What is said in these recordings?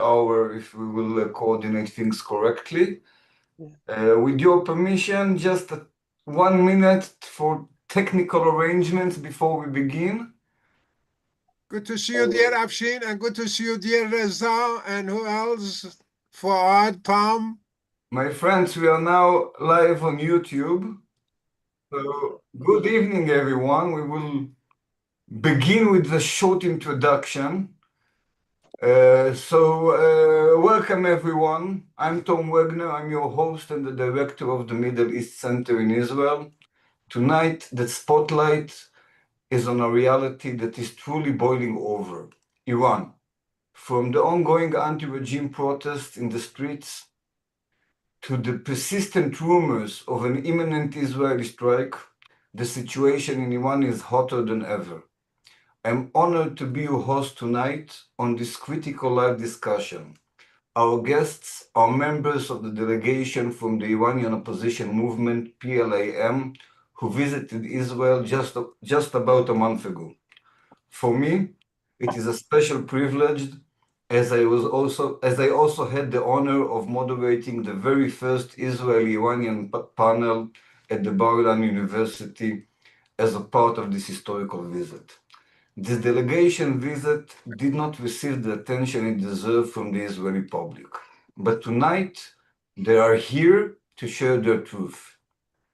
hour if we will coordinate things correctly. With your permission, just 1 minute for technical arrangements before we begin. Good to see you, dear Afshin, and good to see you, dear Reza, and who else? Fuad, Tom. My friends, we are now live on YouTube. So, good evening, everyone. We will begin with a short introduction. Welcome, everyone. I'm Tom Wagner. I'm your host and the director of the Middle East Center in Israel. Tonight, the spotlight is on a reality that is truly boiling over: Iran. From the ongoing anti-regime protests in the streets to the persistent rumors of an imminent Israeli strike, the situation in Iran is hotter than ever. I'm honored to be your host tonight on this critical live discussion. Our guests are members of the delegation from the Iranian opposition movement, PLAM, who visited Israel just about a month ago. For me, it is a special privilege as I also had the honor of moderating the very first Israeli-Iranian panel at the Bar-Ilan University as a part of this historical visit. This delegation visit did not receive the attention it deserved from the Israeli public. But tonight, they are here to share their truth.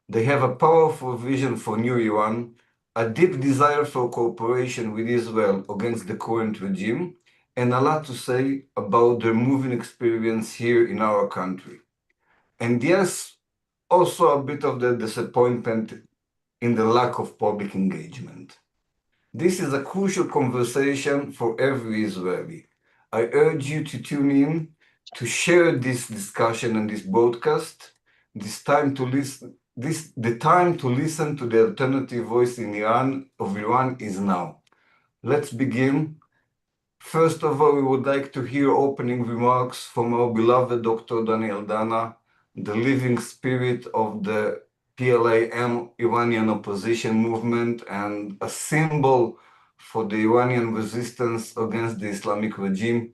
They have a powerful vision for new Iran, a deep desire for cooperation with Israel against the current regime, and a lot to say about their moving experience here in our country. And yes, also a bit of the disappointment in the lack of public engagement. This is a crucial conversation for every Israeli. I urge you to tune in, to share this discussion and this broadcast. The time to listen to the alternative voice in Iran is now. Let's begin. First of all, we would like to hear opening remarks from our beloved Dr. Daniel Dana, the living spirit of the PLAM Iranian opposition movement and a symbol for the Iranian resistance against the Islamic regime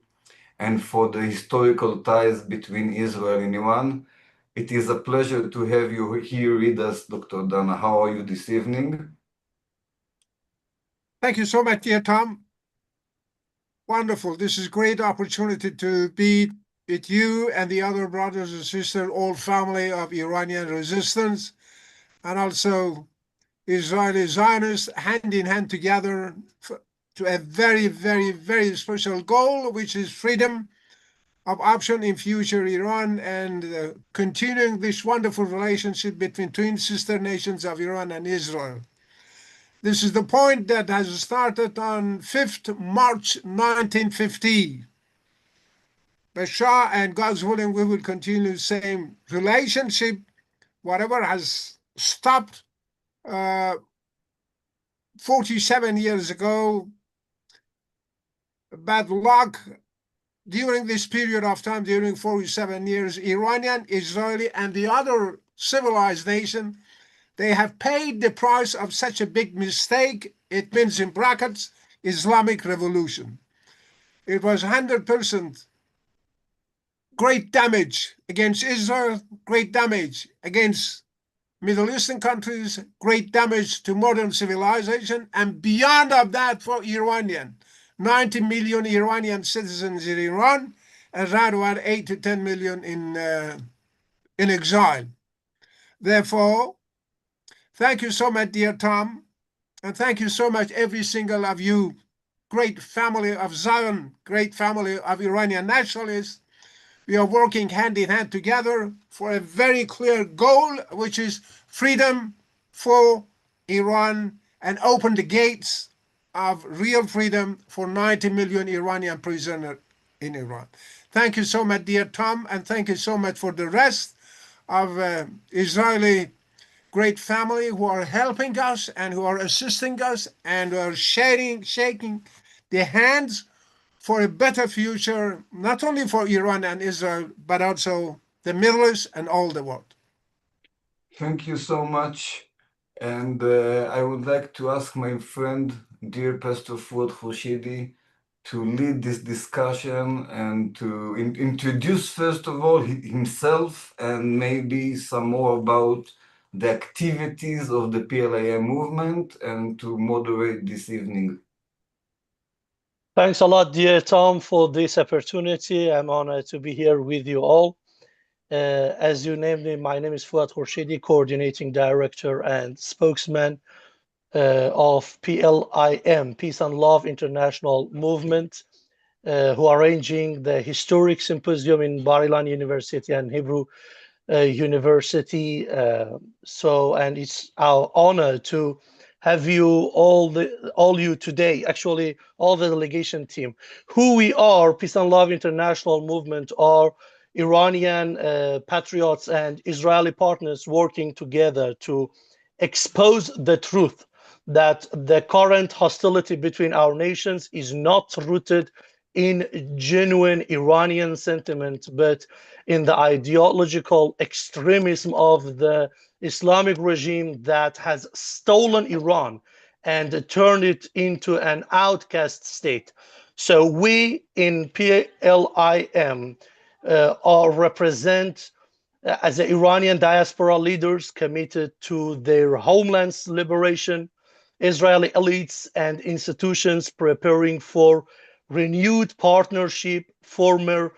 and for the historical ties between Israel and Iran. It is a pleasure to have you here with us, Dr. Dana. How are you this evening? Thank you so much, dear Tom. Wonderful. This is a great opportunity to be with you and the other brothers and sisters, all family of Iranian resistance, and also Israeli Zionists, hand in hand together to a very, very, very special goal, which is freedom of option in future Iran and continuing this wonderful relationship between twin sister nations of Iran and Israel. This is the point that has started on 5th March 1950. Bashar and God's willing, we will continue the same relationship. Whatever has stopped 47 years ago, bad luck. During this period of time, during 47 years, Iranian, Israeli, and the other civilized nation, they have paid the price of such a big mistake. It means, in brackets, Islamic Revolution. It was 100% great damage against Israel, great damage against Middle Eastern countries, great damage to modern civilization, and beyond of that for Iranian. 90 million Iranian citizens in Iran, and around about 8 to 10 million in exile. Therefore, thank you so much, dear Tom, and thank you so much, every single of you, great family of Zion, great family of Iranian nationalists. We are working hand in hand together for a very clear goal, which is freedom for Iran and open the gates of real freedom for 90 million Iranian prisoners in Iran. Thank you so much, dear Tom, and thank you so much for the rest of Israeli great family who are helping us and who are assisting us and who are shaking the hands for a better future, not only for Iran and Israel, but also the Middle East and all the world. Thank you so much. And I would like to ask my friend, dear Pastor Fuad Khurshidi, to lead this discussion and to introduce, first of all, himself and maybe some more about the activities of the PLIM movement and to moderate this evening. Thanks a lot, dear Tom, for this opportunity. I'm honored to be here with you all. As you named me, my name is Fuad Khorshidi, Coordinating Director and Spokesman of PLIM, Peace and Love International Movement, who are arranging the historic symposium in Bar-Ilan University and Hebrew University. And it's our honor to have you all you today, actually all the delegation team. Who we are, Peace and Love International Movement, are Iranian patriots and Israeli partners working together to expose the truth that the current hostility between our nations is not rooted in genuine Iranian sentiment, but in the ideological extremism of the Islamic regime that has stolen Iran and turned it into an outcast state. So we in PLIM represent as the Iranian diaspora leaders committed to their homeland's liberation, Israeli elites and institutions preparing for renewed partnership, former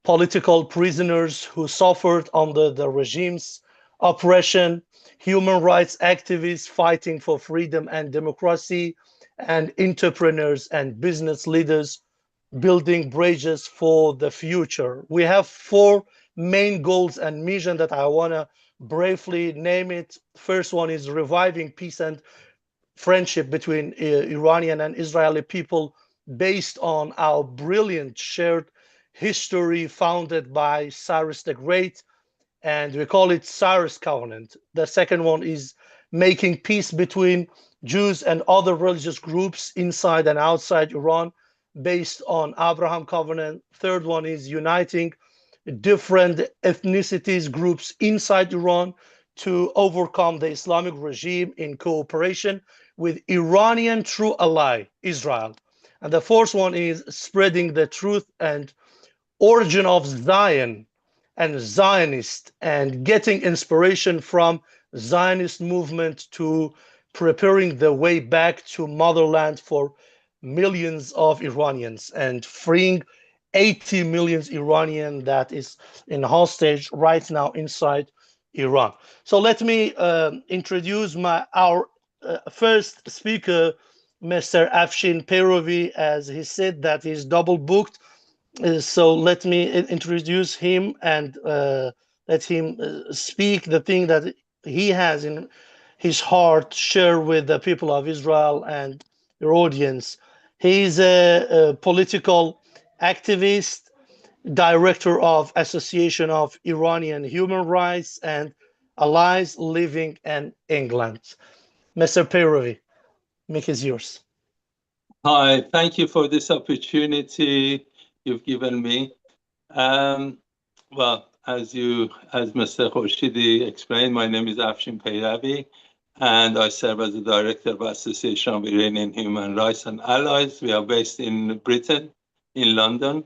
political prisoners who suffered under the regime's oppression, human rights activists fighting for freedom and democracy, and entrepreneurs and business leaders building bridges for the future. We have four main goals and mission that I want to briefly name it. First one is reviving peace and friendship between Iranian and Israeli people based on our brilliant shared history founded by Cyrus the Great, and we call it Cyrus Covenant. The second one is making peace between Jews and other religious groups inside and outside Iran based on Abraham Covenant. Third one is uniting different ethnicities, groups inside Iran to overcome the Islamic regime in cooperation with Iranian true ally, Israel. And the fourth one is spreading the truth and origin of Zion and Zionist and getting inspiration from Zionist movement to preparing the way back to motherland for millions of Iranians and freeing 80 million Iranian that is in hostage right now inside Iran. So let me introduce our first speaker, Mr. Afshin Peirovi, as he said that he's double booked. So let me introduce him and let him speak the thing that he has in his heart, share with the people of Israel and your audience. He's a political activist, director of Association of Iranian Human Rights and Allies living in England. Mr. Peirovi, mic is yours. Hi, thank you for this opportunity you've given me. Well, as Mr. Khorshidi explained, my name is Afshin Peirovi, and I serve as the director of Association of Iranian Human Rights and Allies. We are based in Britain, in London.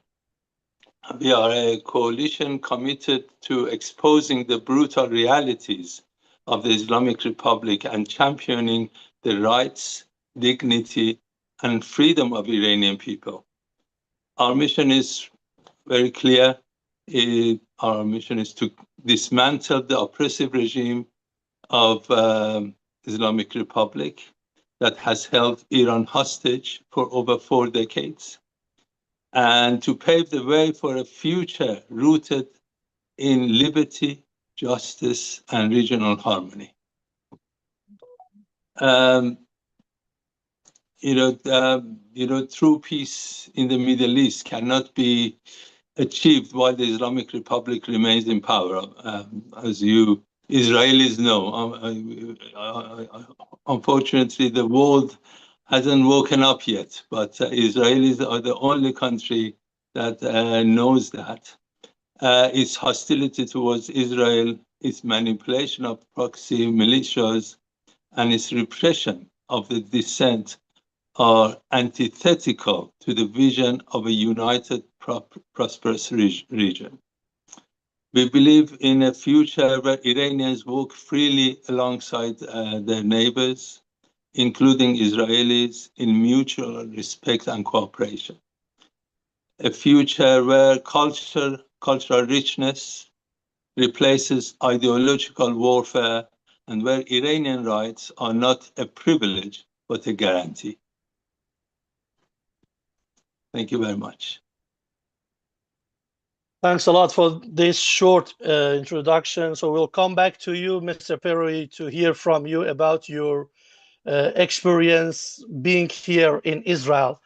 We are a coalition committed to exposing the brutal realities of the Islamic Republic and championing the rights, dignity, and freedom of Iranian people. Our mission is very clear. Our mission is to dismantle the oppressive regime of Islamic Republic that has held Iran hostage for over 4 decades, and to pave the way for a future rooted in liberty, justice, and regional harmony. True peace in the Middle East cannot be achieved while the Islamic Republic remains in power. As you Israelis know, unfortunately, the world hasn't woken up yet, but Israelis are the only country that knows that. Its hostility towards Israel, its manipulation of proxy militias, and its repression of the dissent are antithetical to the vision of a united, prosperous region. We believe in a future where Iranians walk freely alongside their neighbors, including Israelis, in mutual respect and cooperation. A future where cultural richness replaces ideological warfare, and where Iranian rights are not a privilege, but a guarantee. Thank you very much. Thanks a lot for this short introduction. So we'll come back to you, Mr. Perry, to hear from you about your experience being here in Israel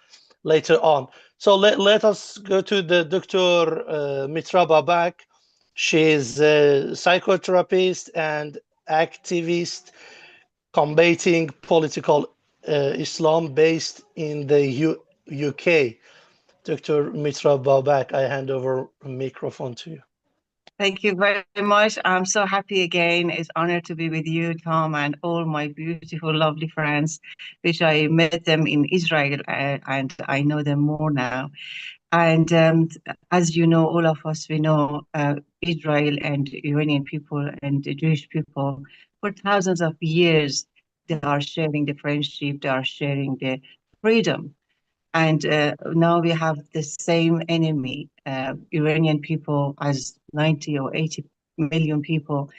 later on. So let us go to the Dr. Mitra Babak. She is a psychotherapist and activist combating political Islam based in the UK. Dr. Mitra Babak, I hand over the microphone to you. Thank you very much. I'm so happy again. It's an honor to be with you, Tom, and all my beautiful, lovely friends, which I met them in Israel, and I know them more now. And as you know, all of us, we know Israel and Iranian people and the Jewish people for thousands of years, they are sharing the friendship, they are sharing the freedom. And now we have the same enemy, Iranian people, as 90 or 80 million people.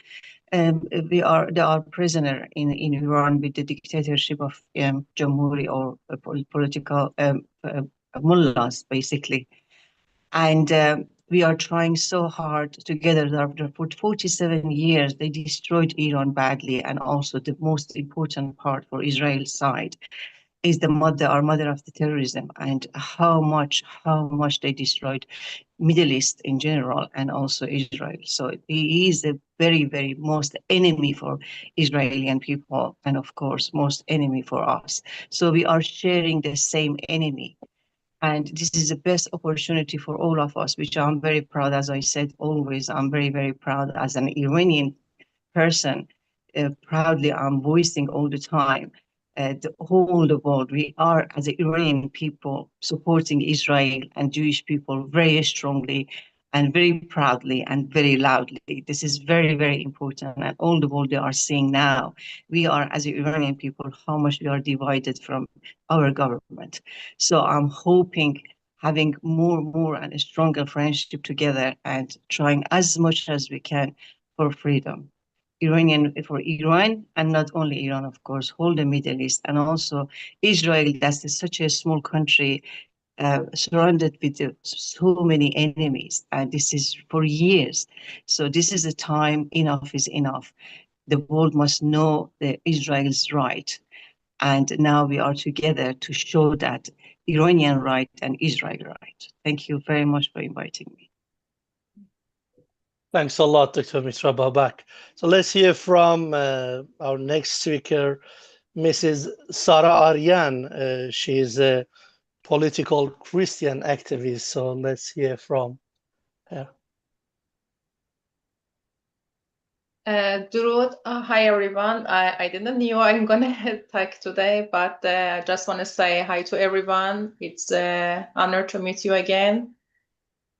They are prisoner in Iran with the dictatorship of Jamhuri or political mullahs, basically. And we are trying so hard together. For 47 years, they destroyed Iran badly. And also the most important part for Israel's side is the mother of the terrorism, and how much they destroyed Middle East in general and also Israel. So he is a very, very most enemy for Israeli people, and of course most enemy for us. So we are sharing the same enemy. And this is the best opportunity for all of us, which I'm very proud, as I said, always, I'm very, very proud as an Iranian person. Proudly, I'm voicing all the time. The whole world, we are, as Iranian people, supporting Israel and Jewish people very strongly and very proudly and very loudly. This is very, very important. And all the world they are seeing now, we are, as Iranian people, how much we are divided from our government. So I'm hoping having more and a stronger friendship together and trying as much as we can for freedom. For Iran, and not only Iran, of course, whole the Middle East, and also Israel, that's such a small country surrounded with so many enemies, and this is for years. So this is a time enough is enough. The world must know Israel's right, and now we are together to show that Iranian right and Israel right. Thank you very much for inviting me. Thanks a lot, Dr. Mitra Babak. So let's hear from our next speaker, Mrs. Sara Aryan. She is a political Christian activist. So let's hear from her. Durud. Hi, everyone. I didn't know I'm going to talk today, but I just want to say hi to everyone. It's an honor to meet you again.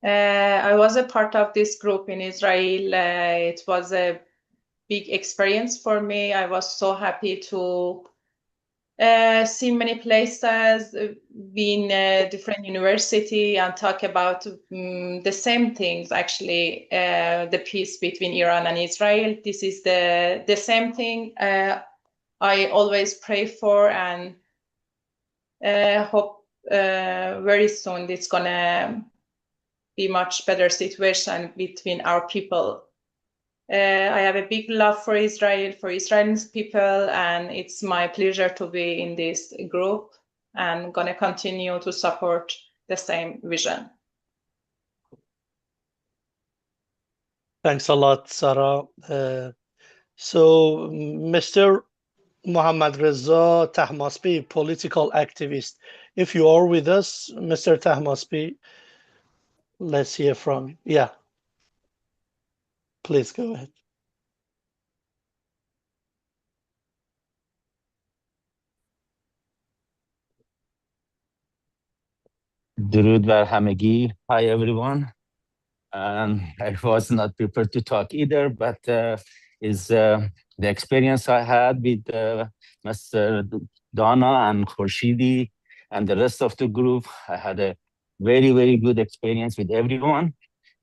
I was a part of this group in Israel. It was a big experience for me. I was so happy to see many places, be in a different university and talk about the same things, actually, the peace between Iran and Israel. This is the same thing I always pray for, and hope very soon it's going to be much better situation between our people. I have a big love for Israel, for Israeli people, and it's my pleasure to be in this group and going to continue to support the same vision. Thanks a lot, Sarah. So, Mr. Mohammad Reza Tahmasbi, political activist. If you are with us, Mr. Tahmasbi, let's hear from you. Yeah. Please go ahead. درود بر همگی. Hi everyone. I was not prepared to talk either, but is the experience I had with Mr. Dana and Khorshidi and the rest of the group. I had a very, very good experience with everyone.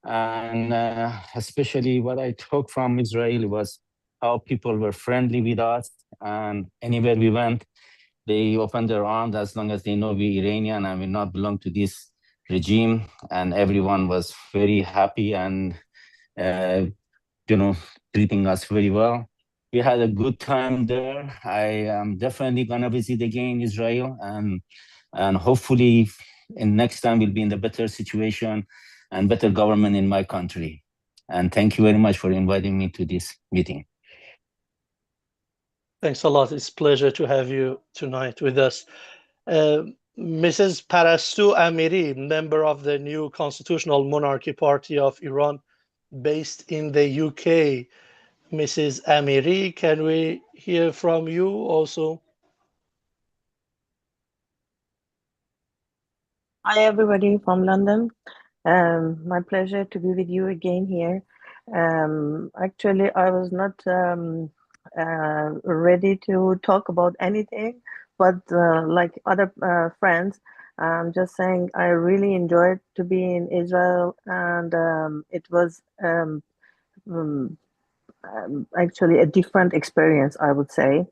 And especially what I took from Israel was how people were friendly with us. And anywhere we went, they opened their arms as long as they know we're Iranian and we not belong to this regime. And everyone was very happy and, treating us very well. We had a good time there. I am definitely gonna visit again Israel, and hopefully next time we'll be in a better situation and better government in my country. And thank you very much for inviting me to this meeting. Thanks a lot. It's a pleasure to have you tonight with us. Mrs. Parastu Amiri, member of the new Constitutional Monarchy Party of Iran, based in the UK. Mrs. Amiri, can we hear from you also? Hi, everybody from London. My pleasure to be with you again here. Actually, I was not ready to talk about anything, but like other friends, I'm just saying I really enjoyed to be in Israel, and it was actually a different experience, I would say.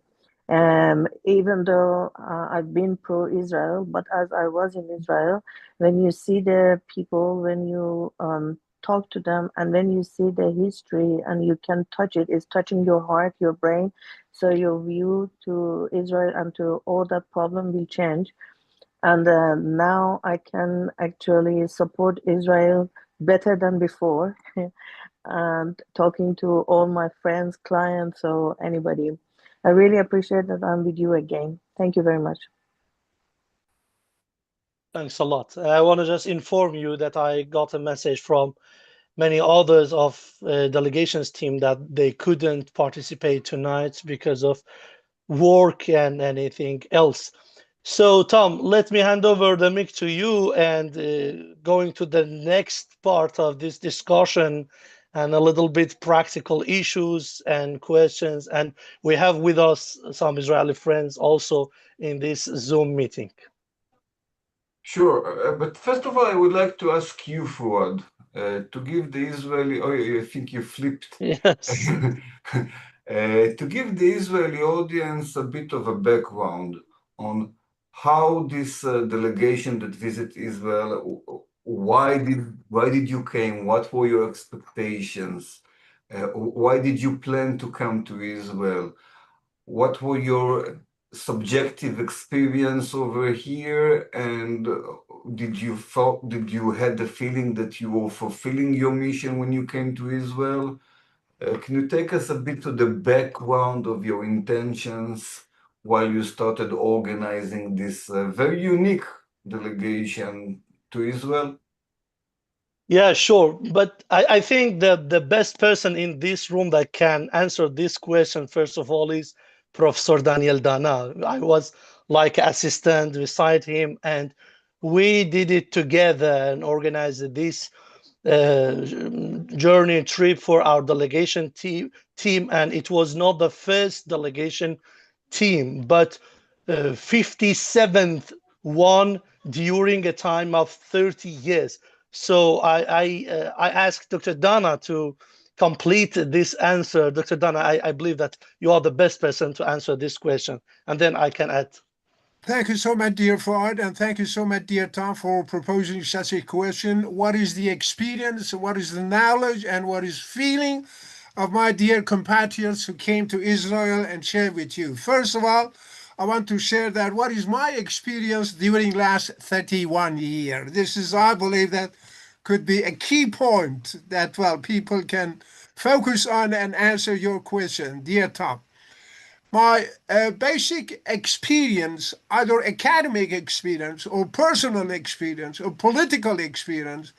Even though I've been pro-Israel, but as I was in Israel, when you see the people, when you talk to them, and when you see the history and you can touch it, it's touching your heart, your brain, so your view to Israel and to all that problem will change. And now I can actually support Israel better than before. And talking to all my friends, clients, or anybody. I really appreciate that I'm with you again. Thank you very much. Thanks a lot. I want to just inform you that I got a message from many others of delegations team that they couldn't participate tonight because of work and anything else. So Tom, let me hand over the mic to you and going to the next part of this discussion and a little bit practical issues and questions. And we have with us some Israeli friends also in this Zoom meeting. Sure, but first of all, I would like to ask you, Fuad, to give the Israeli, I think you flipped. Yes. To give the Israeli audience a bit of a background on how this delegation that visit Israel, why did you came? What were your expectations? Why did you plan to come to Israel? What were your subjective experience over here? And did you had the feeling that you were fulfilling your mission when you came to Israel? Can you take us a bit to the background of your intentions while you started organizing this very unique delegation to Israel? Yeah, sure. But I think that the best person in this room that can answer this question, first of all, is Professor Daniel Dana. I was like assistant beside him, and we did it together and organized this journey trip for our delegation team. And it was not the first delegation team, but 57th one during a time of 30 years. So I asked Dr. Dana to complete this answer. Dr. Dana, I believe that you are the best person to answer this question, and then I can add. Thank you so much, dear Fuad, and thank you so much, dear Tom, for proposing such a question. What is the experience, what is the knowledge, and what is feeling of my dear compatriots who came to Israel and share with you? First of all, I want to share that what is my experience during last 31 years. This is, I believe, that could be a key point that, well, people can focus on and answer your question, dear Tom. My basic experience, either academic experience or personal experience or political experience,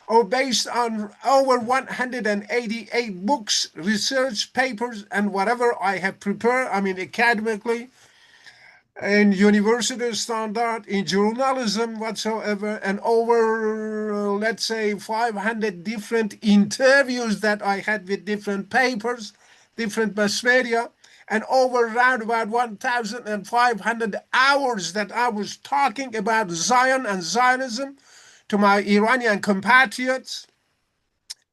or based on over 188 books, research papers, and whatever I have prepared, I mean academically, in university standard, in journalism whatsoever, and over, let's say, 500 different interviews that I had with different papers, different mass media, and over around about 1,500 hours that I was talking about Zion and Zionism to my Iranian compatriots,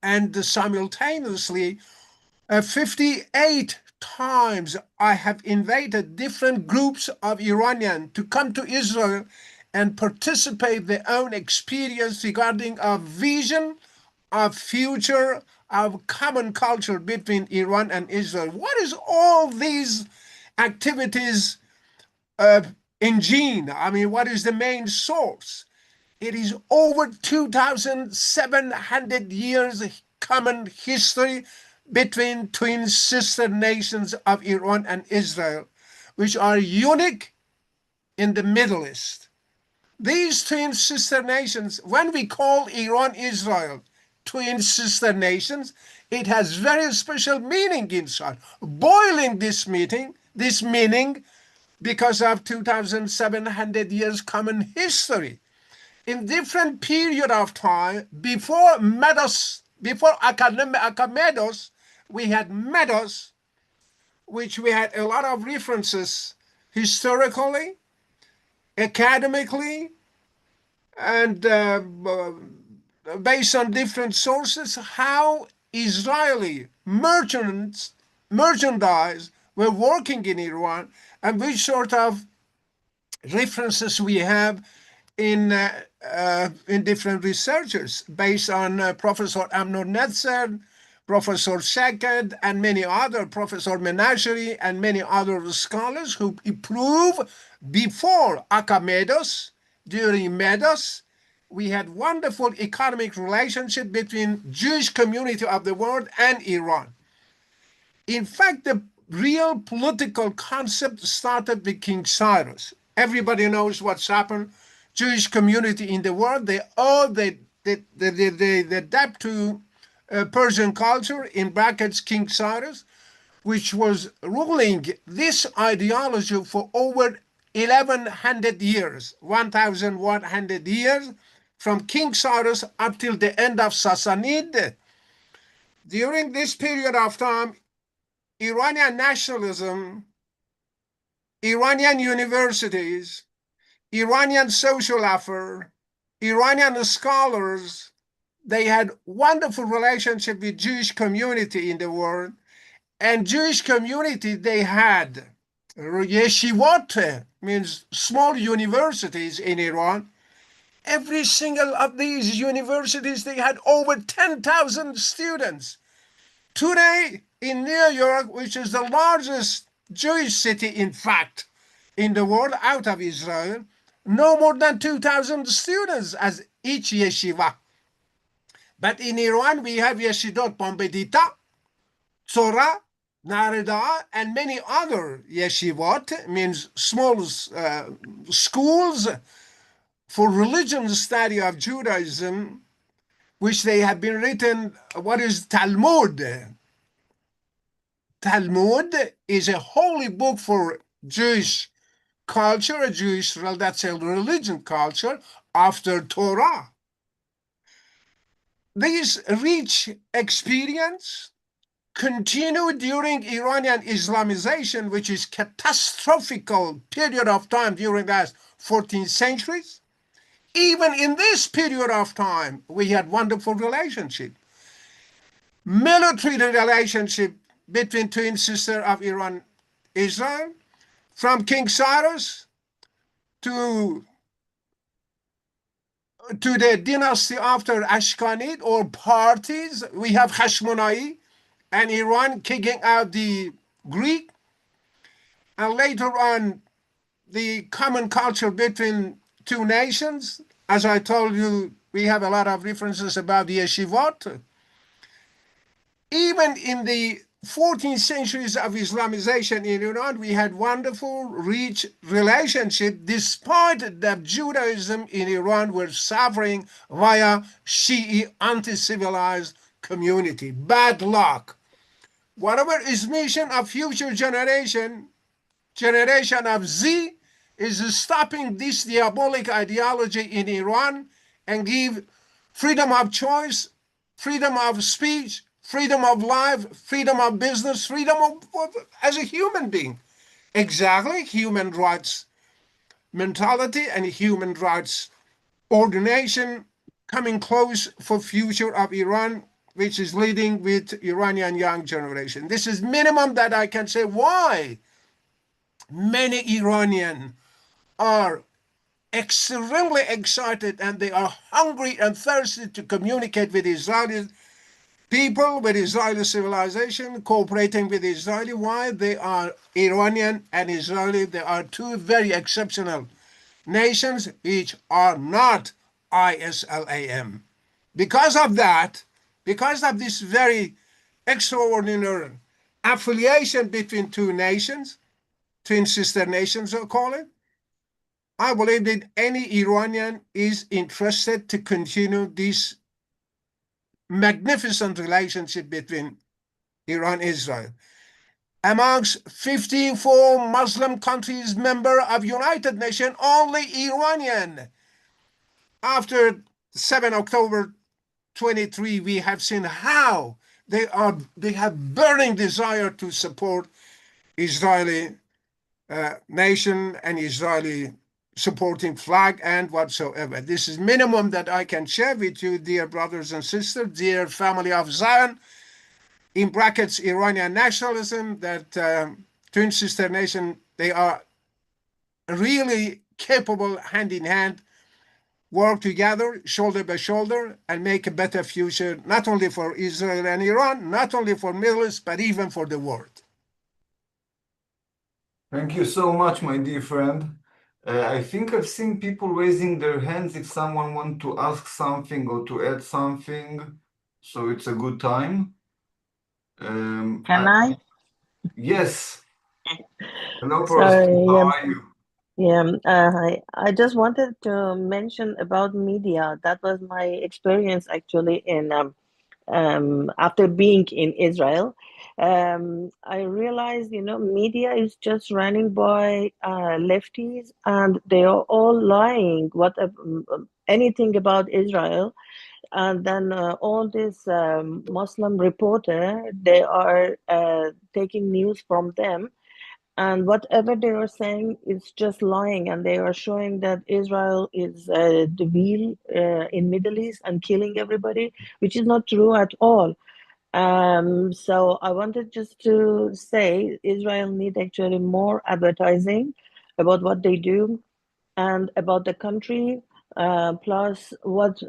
and simultaneously 58 times I have invited different groups of Iranians to come to Israel and participate their own experience regarding a vision of future of common culture between Iran and Israel. What is all these activities engine? I mean, what is the main source? It is over 2,700 years common history between twin sister nations of Iran and Israel, which are unique in the Middle East. These twin sister nations, when we call Iran, Israel, twin sister nations, it has very special meaning inside. Boiling this meaning because of 2,700 years common history. In different period of time, before Achaemenid, we had Medos, which we had a lot of references historically, academically, and based on different sources, how Israeli merchandise were working in Iran, and which sort of references we have in different researchers based on Professor Amnor Netzer, Professor Shaked, and many other, Professor Menasheri, and many other scholars who prove before Achaemenid, during Medos, we had wonderful economic relationship between Jewish community of the world and Iran. In fact, the real political concept started with King Cyrus. Everybody knows what's happened. Jewish community in the world, they adapt to Persian culture, in brackets King Cyrus, which was ruling this ideology for over 1,100 years, 1,100 years, from King Cyrus up till the end of Sassanid. During this period of time, Iranian nationalism, Iranian universities, Iranian social affair, Iranian scholars, they had wonderful relationship with Jewish community in the world. And Jewish community, they had yeshivot, means small universities in Iran. Every single of these universities, they had over 10,000 students. Today, in New York, which is the largest Jewish city, in fact, in the world out of Israel, no more than 2,000 students as each yeshiva. But in Iran, we have Yeshidot Bombedita, Tzora, Nareda, and many other yeshivot, means small schools for religion study of Judaism, which they have been written, what is Talmud? Talmud is a holy book for Jewish culture, that's a religion culture, after Torah. This rich experience continued during Iranian Islamization, which is catastrophical period of time during the last 14 centuries. Even in this period of time, we had wonderful relationship. Military relationship between twin sisters of Iran, Israel, from King Cyrus to the dynasty after Ashkanid, or parties. We have Hashmonai and Iran kicking out the Greek, and later on the common culture between two nations. As I told you, we have a lot of references about the yeshivot. Even in the 14th centuries of Islamization in Iran, we had wonderful, rich relationship, despite that Judaism in Iran were suffering via Shi'i anti-civilized community. Bad luck. Whatever is mission of future generation of Z, is stopping this diabolic ideology in Iran and give freedom of choice, freedom of speech, freedom of life, freedom of business, freedom of as a human being. Exactly, human rights mentality and human rights ordination coming close for future of Iran, which is leading with Iranian young generation. This is minimum that I can say why many Iranians are extremely excited and they are hungry and thirsty to communicate with Israeli people, with Israeli civilization, cooperating with Israeli. Why? They are Iranian and Israeli. They are two very exceptional nations which are not ISLAM. Because of that, because of this very extraordinary affiliation between two nations, twin sister nations, I call it, I believe that any Iranian is interested to continue this magnificent relationship between Iran and Israel. Amongst 54 Muslim countries member of United Nations, only Iranian. After 7 October 23, we have seen how they have burning desire to support Israeli nation and Israeli supporting flag and whatsoever. This is minimum that I can share with you, dear brothers and sisters, dear family of Zion, in brackets Iranian nationalism, that twin sister nation, they are really capable hand in hand, work together, shoulder by shoulder, and make a better future, not only for Israel and Iran, not only for Middle East, but even for the world. Thank you so much, my dear friend. I think I've seen people raising their hands if someone wants to ask something or to add something, so it's a good time. Can I? Yes. Hello, Sorry, Prosper. How are you? Yeah, I just wanted to mention about media. That was my experience actually in after being in Israel. I realized, media is just running by lefties, and they are all lying. Anything about Israel, and then all these Muslim reporter, they are taking news from them, and whatever they are saying is just lying, and they are showing that Israel is the wheel in Middle East and killing everybody, which is not true at all. So I wanted just to say Israel need actually more advertising about what they do and about the country, plus what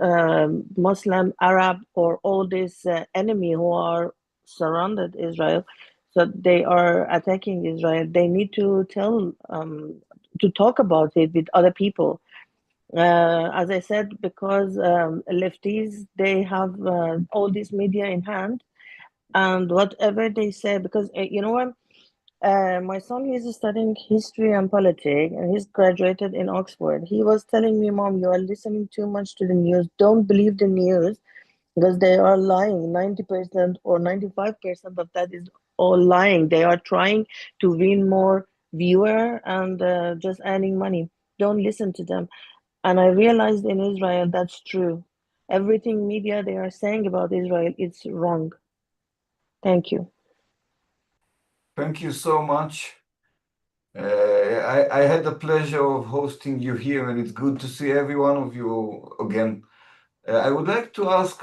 Muslim, Arab, or all these enemy who are surrounded Israel. So they are attacking Israel. They need to to talk about it with other people. As I said, because lefties, they have all this media in hand, and whatever they say, because you know what? My son is studying history and politics, and he's graduated in Oxford. He was telling me, Mom, you are listening too much to the news. Don't believe the news because they are lying. 90% or 95% of that is all lying. They are trying to win more viewer and just earning money. Don't listen to them. And I realized in Israel that's true. Everything media they are saying about Israel, it's wrong. Thank you. Thank you so much. I had the pleasure of hosting you here, and it's good to see every one of you again. I would like to ask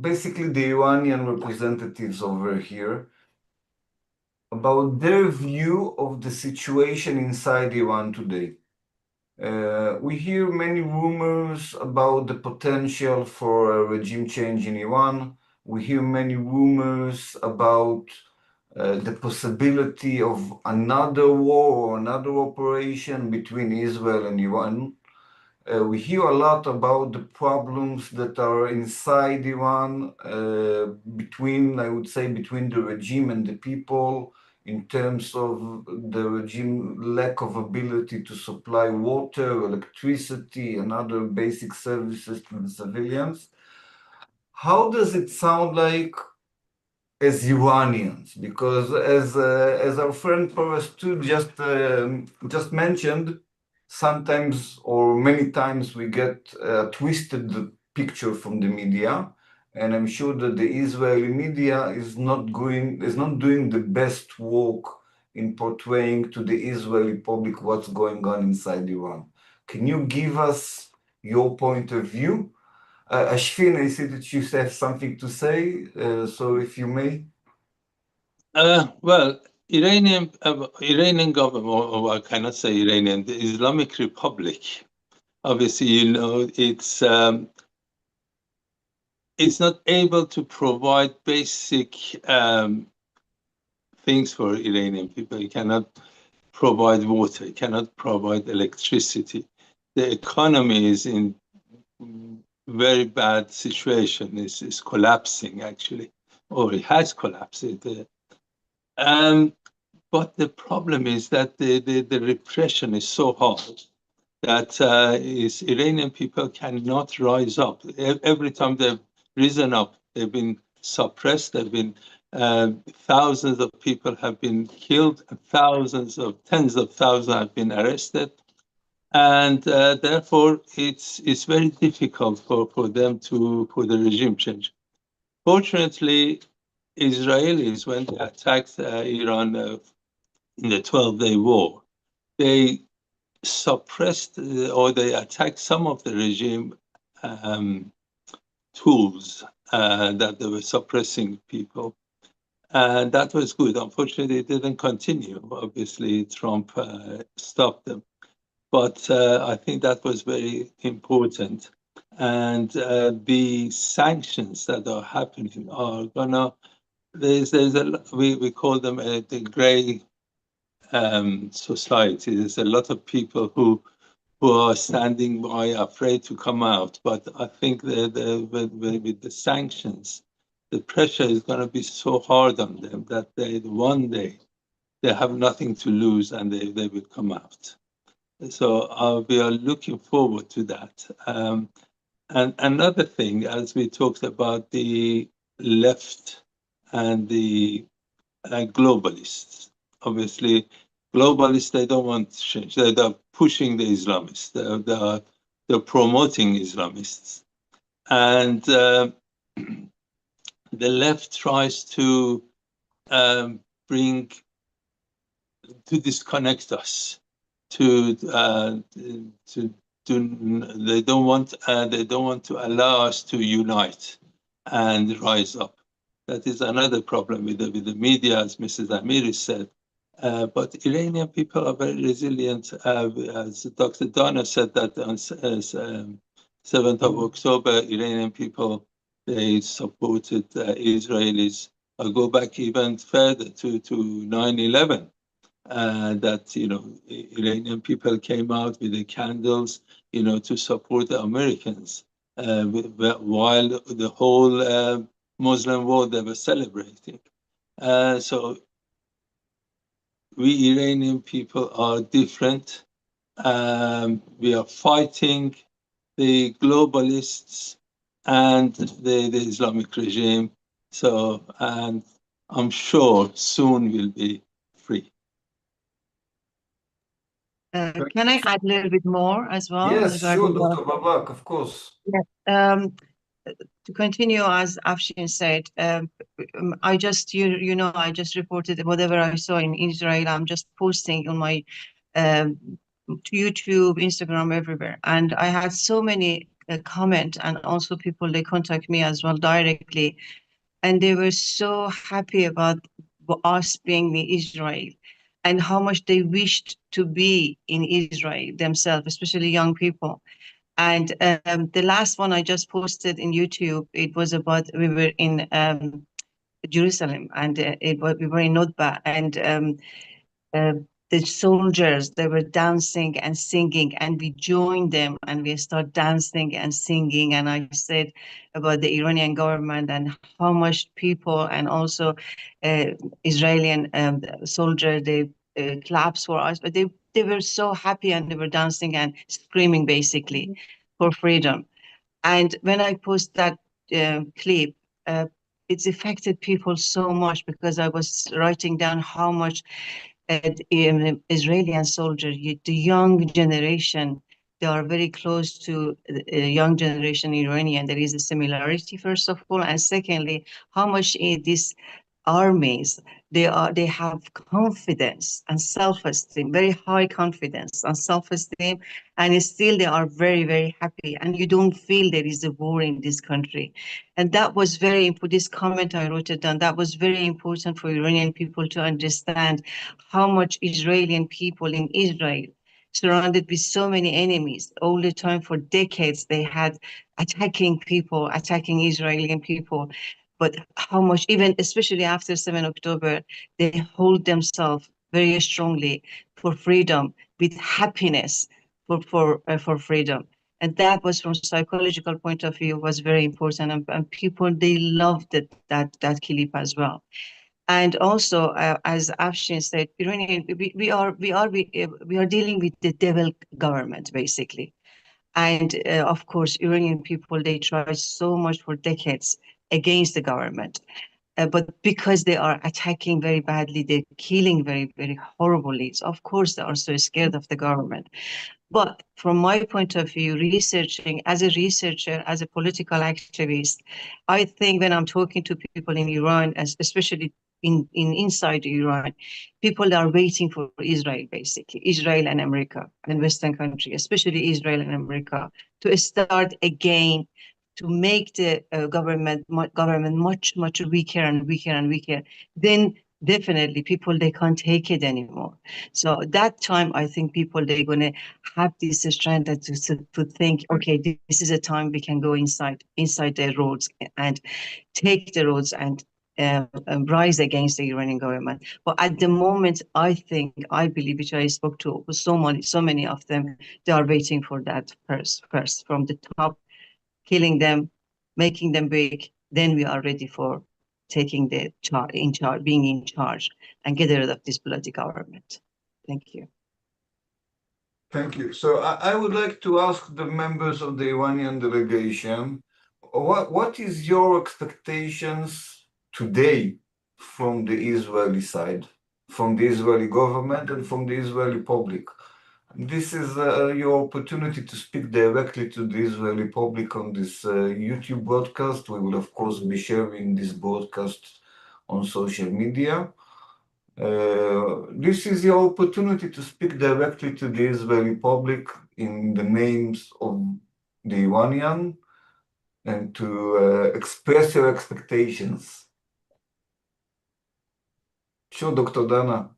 basically the Iranian representatives over here about their view of the situation inside Iran today. We hear many rumors about the potential for a regime change in Iran. We hear many rumors about the possibility of another war or another operation between Israel and Iran. We hear a lot about the problems that are inside Iran, I would say, between the regime and the people, in terms of the regime lack of ability to supply water, electricity, and other basic services to the civilians. How does it sound like as Iranians, because as our friend Paris too just mentioned, sometimes or many times we get a twisted picture from the media, and I'm sure that the Israeli media is not doing the best work in portraying to the Israeli public what's going on inside Iran. Can you give us your point of view? Ashfin, I see that you have something to say, so if you may. Well, Iranian government, or I cannot say Iranian, the Islamic Republic, obviously, you know, it's not able to provide basic things for Iranian people. It cannot provide water, it cannot provide electricity. The economy is in very bad situation. It's collapsing, actually, or it has collapsed. But the problem is that the repression is so hard that Iranian people cannot rise up. Every time they've risen up, they've been suppressed. They've been thousands of people have been killed, tens of thousands have been arrested, and therefore it's very difficult for them for the regime change. Fortunately, Israelis, when they attacked Iran in the 12-day war, they suppressed or they attacked some of the regime tools that they were suppressing people. And that was good. Unfortunately, it didn't continue. Obviously, Trump stopped them. But I think that was very important. And the sanctions that are happening are gonna, we call them the gray society. There's a lot of people who are standing by, afraid to come out. But I think with the sanctions, the pressure is going to be so hard on them that one day they have nothing to lose and they will come out. So we are looking forward to that. And another thing, as we talked about the left and the globalists, obviously, globalists, they don't want change. They're pushing the Islamists. They're promoting Islamists. And the left tries to disconnect us. They don't want to allow us to unite and rise up. That is another problem with the media, as Mrs. Amiri said. But Iranian people are very resilient. As Dr. Dana said that on 7th of October, Iranian people, they supported Israelis. I'll go back even further to 9/11. That, you know, Iranian people came out with the candles, you know, to support the Americans, while the whole Muslim world, they were celebrating. So we Iranian people are different. We are fighting the globalists and the Islamic regime. So, and I'm sure soon we'll be free. Can I add a little bit more as well? Yes, sure, Dr. Babak, of course. Yeah. To continue, as Afshin said, I just, you know, I just reported whatever I saw in Israel. I'm just posting on my YouTube, Instagram, everywhere. And I had so many comments, and also people, they contact me as well directly. And they were so happy about us being in Israel and how much they wished to be in Israel themselves, especially young people. And the last one I just posted in YouTube, it was about, we were in Jerusalem, and we were in Notba, and the soldiers, they were dancing and singing, and we joined them, and we started dancing and singing. And I said about the Iranian government and how much people, and also Israeli soldiers, they claps for us, but they were so happy, and they were dancing and screaming basically for freedom. And when I post that clip, it's affected people so much, because I was writing down how much Israeli soldiers, the young generation, they are very close to the young generation Iranian. There is a similarity, first of all, and secondly, how much these armies, they have confidence and self-esteem, very high confidence and self-esteem, and still they are very, very happy, and you don't feel there is a war in this country. And that was very important. This comment I wrote it down, that was very important for Iranian people to understand how much Israeli people in Israel, surrounded with so many enemies all the time for decades, they had attacking people, attacking Israeli people. But how much, even especially after 7 October, they hold themselves very strongly for freedom, with happiness for freedom. And that was, from psychological point of view, was very important. And people, they loved that clip as well. And also, as Afshin said, Iranian, we are dealing with the devil government, basically. And of course, Iranian people, they tried so much for decades against the government. But because they are attacking very badly, they're killing very, very horribly. So of course, they are so scared of the government. But from my point of view, researching, as a researcher, as a political activist, I think when I'm talking to people in Iran, especially inside Iran, people are waiting for Israel, basically, Israel and America and Western countries, especially Israel and America, to start again, to make the government much, much weaker and weaker and weaker. Then definitely people, they can't take it anymore. So that time, I think people, they're going to have this strength to think, okay, this is a time we can go inside the roads and take the roads and rise against the Iranian government. But at the moment, I believe, which I spoke to so many of them, they are waiting for that first from the top, killing them, making them big. Then we are ready for taking the being in charge, and get rid of this bloody government. Thank you. Thank you. So I would like to ask the members of the Iranian delegation, what is your expectations today from the Israeli side, from the Israeli government and from the Israeli public? This is your opportunity to speak directly to the Israeli public on this YouTube broadcast. We will, of course, be sharing this broadcast on social media. This is your opportunity to speak directly to the Israeli public in the names of the Iranian and to express your expectations. Sure, Dr. Dana.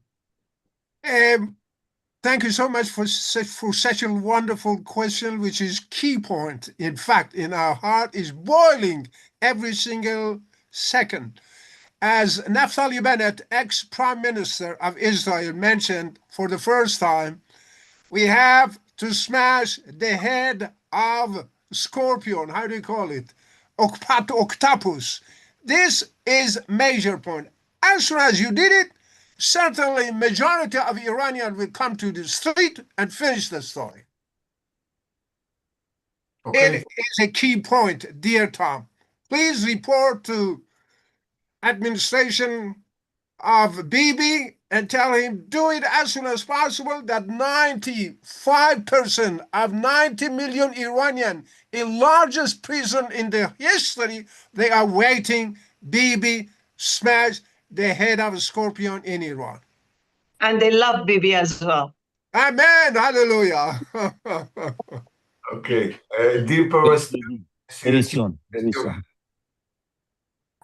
Thank you so much for such a wonderful question, which is key point. In fact, in our heart is boiling every single second. As Naftali Bennett, ex-Prime Minister of Israel, mentioned for the first time, we have to smash the head of scorpion. How do you call it? Octopus. This is major point. As soon as you did it, certainly majority of Iranians will come to the street and finish the story. Okay. It is a key point, dear Tom. Please report to administration of Bibi and tell him do it as soon as possible, that 95% of 90 million Iranian in largest prison in the history, they are waiting Bibi smash the head of a scorpion in Iran. And they love Bibi as well. Amen. Hallelujah. Okay. Deeper very soon.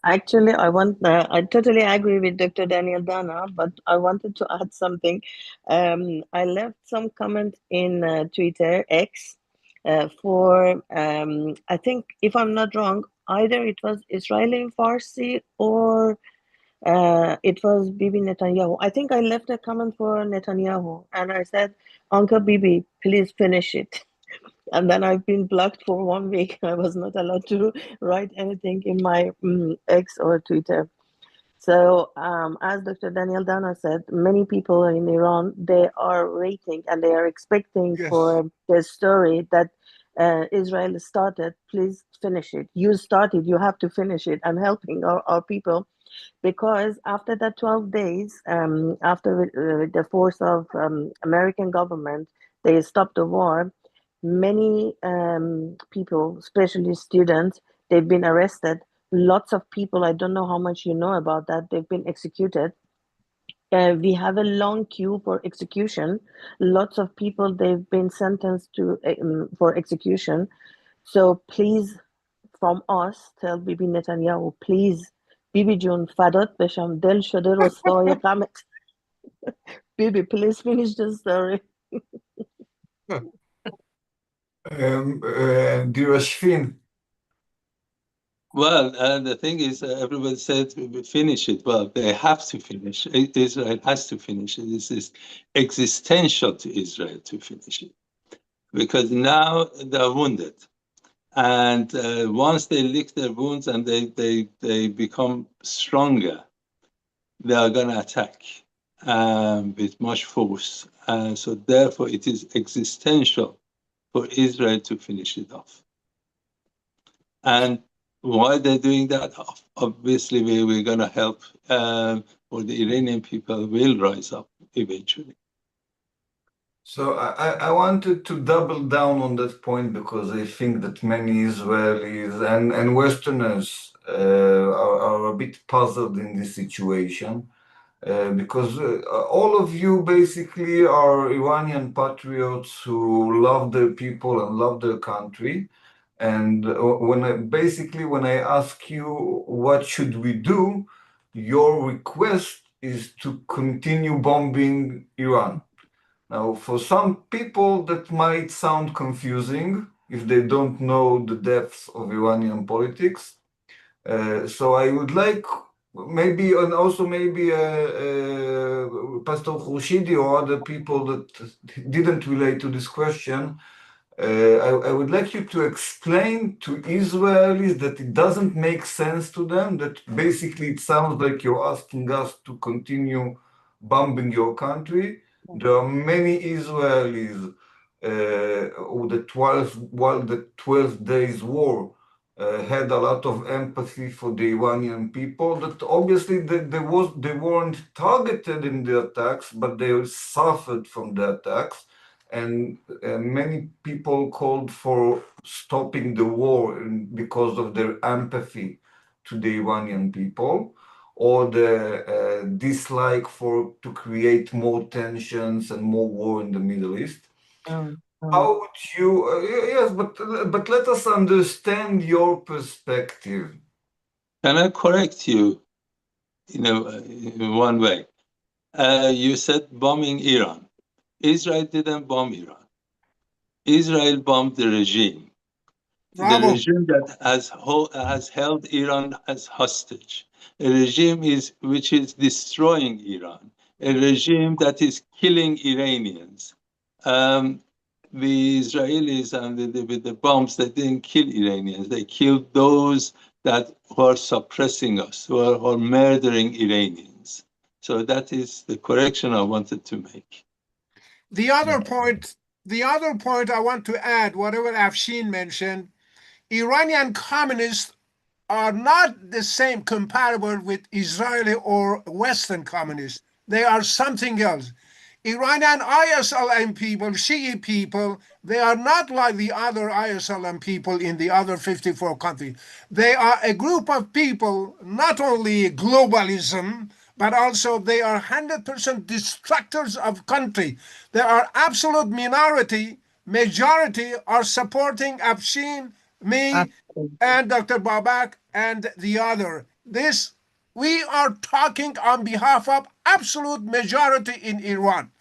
Actually, I totally agree with Dr. Daniel Dana, but I wanted to add something. I left some comment in Twitter, X, for, I think, if I'm not wrong, either it was Israeli Farsi or it was Bibi Netanyahu. I think I left a comment for Netanyahu, and I said, Uncle Bibi, please finish it. And then I've been blocked for 1 week. I was not allowed to write anything in my X or Twitter. So as Dr. Daniel Dana said, many people in Iran, they are waiting and they are expecting for the story that Israel started, please finish it. You started, you have to finish it. I'm helping our people, because after that 12 days, after the force of American government, they stopped the war, many people, especially students, they've been arrested. Lots of people, I don't know how much you know about that, they've been executed. We have a long queue for execution. Lots of people, they've been sentenced to for execution. So please, from us, tell Bibi Netanyahu, please, Bibi Jun, fadot besham, del shode rosvay qamet. Bibi, please finish the story. Dear Ashfin. Well, the thing is, everybody said finish it. Well, they have to finish. Israel has to finish it. This is existential to Israel to finish it, because now they're wounded, and once they lick their wounds and they become stronger, they are going to attack with much force. And so therefore, it is existential for Israel to finish it off. And why they're doing that, obviously we're going to help, or the Iranian people will rise up eventually. So I wanted to double down on that point, because I think that many Israelis and Westerners are a bit puzzled in this situation, because all of you basically are Iranian patriots who love their people and love their country. And when I ask you what should we do, your request is to continue bombing Iran. Now, for some people, that might sound confusing if they don't know the depths of Iranian politics. So I would like maybe, and also maybe Pastor Khurshidi or other people that didn't relate to this question, I would like you to explain to Israelis that it doesn't make sense to them, that basically it sounds like you're asking us to continue bombing your country. There are many Israelis while the 12 days war had a lot of empathy for the Iranian people, that obviously they weren't targeted in the attacks, but they suffered from the attacks. And many people called for stopping the war because of their empathy to the Iranian people, or the dislike to create more tensions and more war in the Middle East. How would you, yes, but let us understand your perspective. Can I correct you in one way? You said bombing Iran. Israel didn't bomb Iran. Israel bombed the regime. Bravo. The regime that has held Iran as hostage. A regime which is destroying Iran. A regime that is killing Iranians. The Israelis and with the bombs, they didn't kill Iranians. They killed those that were suppressing us, who are murdering Iranians. So that is the correction I wanted to make. The other point I want to add, whatever Afshin mentioned, Iranian communists are not the same compatible with Israeli or Western communists. They are something else. Iranian ISLM people, Shi'i people, they are not like the other ISLM people in the other 54 countries. They are a group of people, not only globalism, but also they are 100% destructors of country. There are absolute minority, majority are supporting Afshin, me, and Dr. Babak and the other. We are talking on behalf of absolute majority in Iran.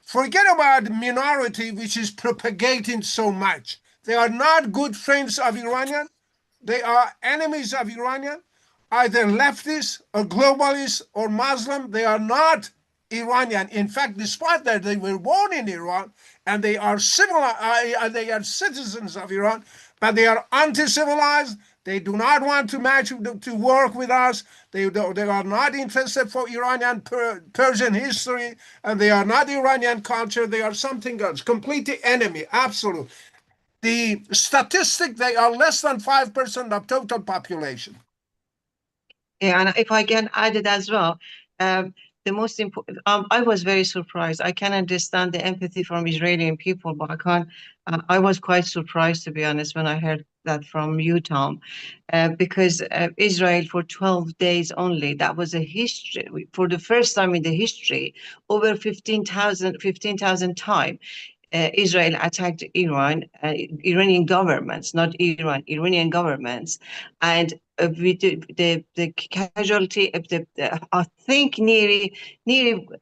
Forget about minority, which is propagating so much. They are not good friends of Iranian. They are enemies of Iranian, either leftist or globalist or Muslim. They are not Iranian. In fact, despite that they were born in Iran and they are citizens of Iran, but they are anti-civilized. They do not want to work with us. They are not interested for Iranian Persian history, and they are not Iranian culture. They are something else, completely enemy, absolute. the statistic, they are less than 5% of total population. Yeah, and if I can add it as well, the most important, I was very surprised. I can understand the empathy from Israeli people, but I can't, I was quite surprised, to be honest, when I heard that from you, Tom, because Israel for 12 days only, that was a history, for the first time in the history, over 15,000 times. Israel attacked Iran, Iranian governments, not Iran, Iranian governments, and the casualty of I think nearly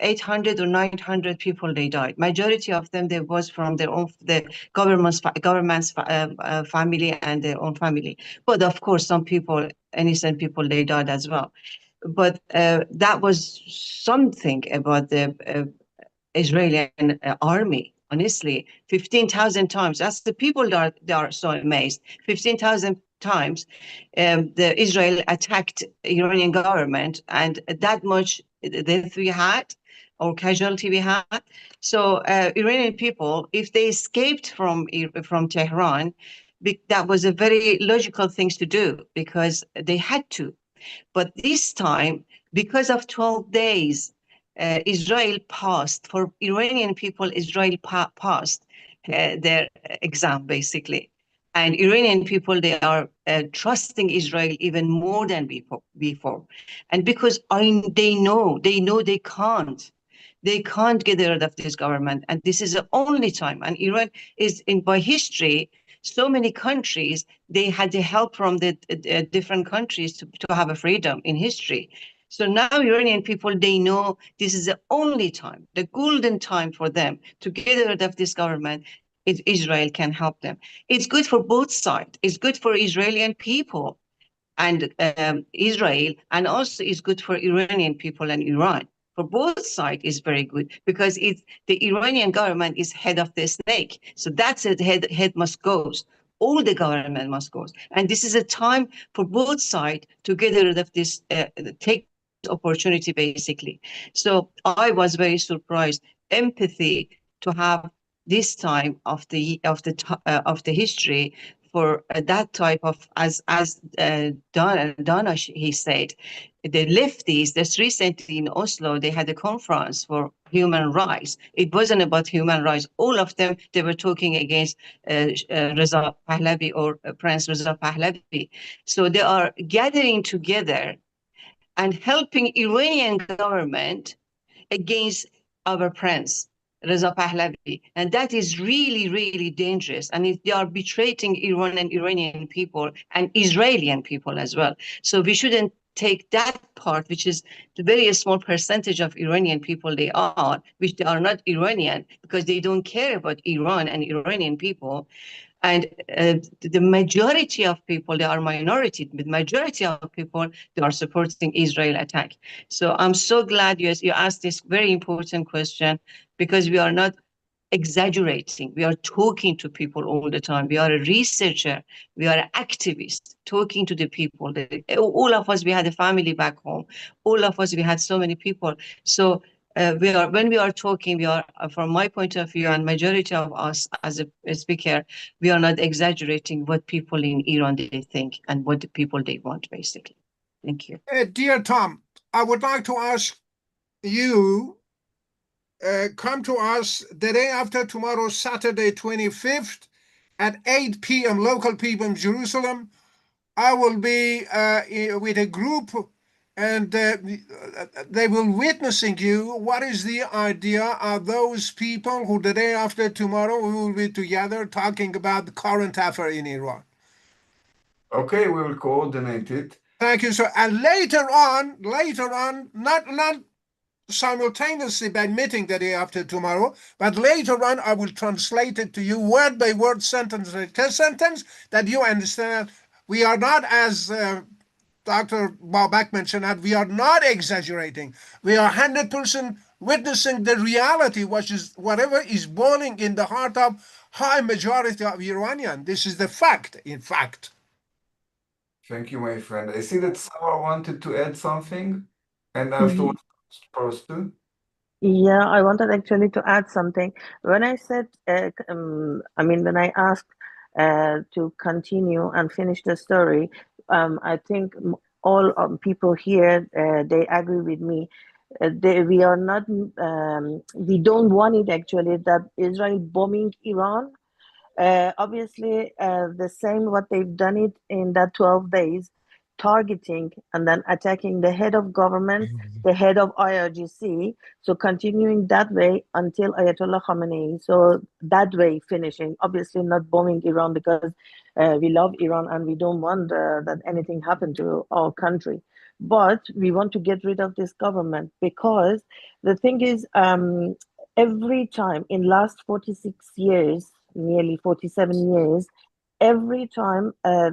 800 or 900 people they died. Majority of them they was from their own the government's family and their own family. But of course, some people, innocent people, they died as well. But that was something about the Israeli army. Honestly, 15,000 times. That's the people that are so amazed. 15,000 times the Israel attacked Iranian government, and that much death we had or casualty we had. So Iranian people, if they escaped from Tehran, that was a very logical thing to do because they had to. But this time, because of 12 days, Israel passed, for Iranian people, Israel passed their exam, basically. And Iranian people, they are trusting Israel even more than before. And because they know they can't get rid of this government. And this is the only time. And Iran is, by history, so many countries, they had the help from the different countries to have a freedom in history. So now Iranian people, they know this is the only time, the golden time for them to get rid of this government. Israel can help them. It's good for both sides. It's good for Israeli people and Israel, and also it's good for Iranian people and Iran. For both sides is very good because the Iranian government is head of the snake. So that's it, head must go. All the government must go. And this is a time for both sides to get rid of this, take opportunity, basically. So I was very surprised. Empathy to have this time of the history for that type of, as Donna he said, the lefties, just recently in Oslo, they had a conference for human rights. It wasn't about human rights. All of them, they were talking against Reza Pahlavi or Prince Reza Pahlavi. So they are gathering together and helping Iranian government against our prince, Reza Pahlavi. And that is really, really dangerous. And they are betraying Iran and Iranian people and Israeli people as well. So we shouldn't take that part, which is the very small percentage of Iranian people they are, which they are not Iranian because they don't care about Iran and Iranian people. And the majority of people, they are minority, but majority of people, they are supporting Israel attack. So I'm so glad you asked this very important question because we are not exaggerating. We are talking to people all the time. We are a researcher. We are activists talking to the people. All of us, we had a family back home. All of us, we had so many people. So when we are talking, we are, from my point of view, and majority of us as a speaker, we are not exaggerating what people in Iran they think and what the people they want, basically. Thank you. Dear Tom, I would like to ask you, come to us the day after tomorrow, Saturday, 25th, at 8 p.m. local PM, Jerusalem. I will be with a group, and they will witnessing you. What is the idea of those people who the day after tomorrow we will be together talking about the current affair in Iran? Okay, we will coordinate it. Thank you, sir. And later on, not simultaneously by meeting the day after tomorrow, but later on I will translate it to you word by word, sentence by sentence, that you understand. We are not, as Dr. Babak mentioned, that we are not exaggerating. We are 100% witnessing the reality, which is whatever is boiling in the heart of high majority of Iranian. This is the fact, in fact. Thank you, my friend. I see that Sarah wanted to add something, and afterwards, supposed to. Yeah, I wanted actually to add something. When I said, when I asked to continue and finish the story. I think all people here, they agree with me. We are not, we don't want it actually that Israel bombing Iran. Obviously, the same what they've done it in that 12 days, targeting and then attacking the head of government, the head of IRGC. So continuing that way until Ayatollah Khamenei. So that way finishing, obviously not bombing Iran because we love Iran and we don't want that anything happen to our country. But we want to get rid of this government because the thing is, every time in last 46 years, nearly 47 years, every time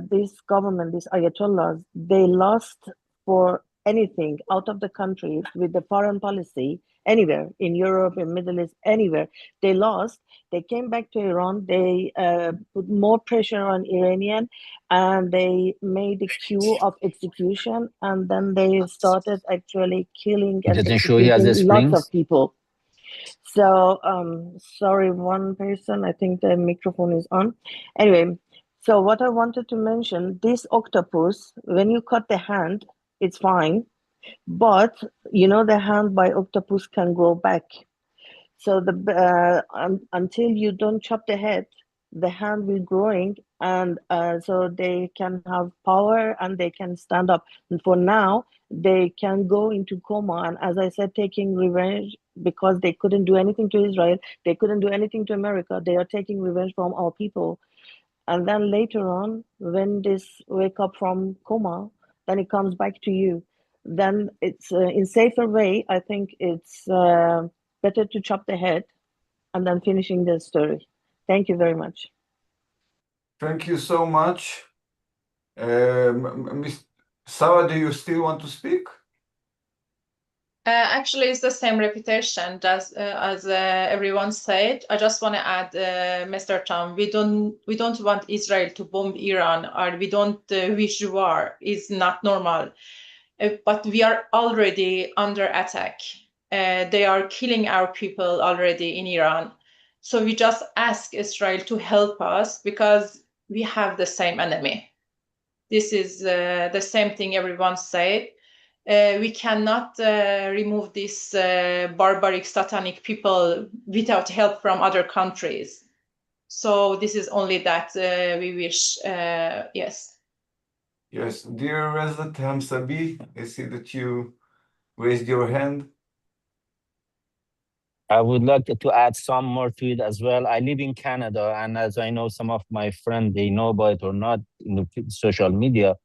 this government, these Ayatollahs, they lost for anything out of the country with the foreign policy, anywhere, in Europe, in Middle East, anywhere, they lost. They came back to Iran, they put more pressure on Iranian, and they made a queue of execution, and then they started actually killing and executing lots of people. So, sorry, one person, I think the microphone is on. Anyway, so what I wanted to mention, this octopus, when you cut the hand, it's fine. But, you know, the hand by octopus can grow back. So until you don't chop the head, the hand will growing, and so they can have power and they can stand up. And for now, they can go into coma. And as I said, taking revenge because they couldn't do anything to Israel, they couldn't do anything to America. They are taking revenge from our people. And then later on, when this wake up from coma, then it comes back to you. Then it's in safer way. I think it's better to chop the head and then finishing the story. Thank you very much. Thank you so much. Miss Sarah, do you still want to speak? Actually, it's the same repetition as everyone said. I just want to add, Mr. Tom, we don't want Israel to bomb Iran, or we don't wish war. It's not normal. But we are already under attack. They are killing our people already in Iran. So we just ask Israel to help us because we have the same enemy. This is the same thing everyone said. We cannot remove these barbaric, satanic people without help from other countries. So this is only that we wish, yes. Yes, dear Rezat Hamsabi, I see that you raised your hand. I would like to add some more to it as well. I live in Canada, and as I know some of my friends, they know about it or not in the social media.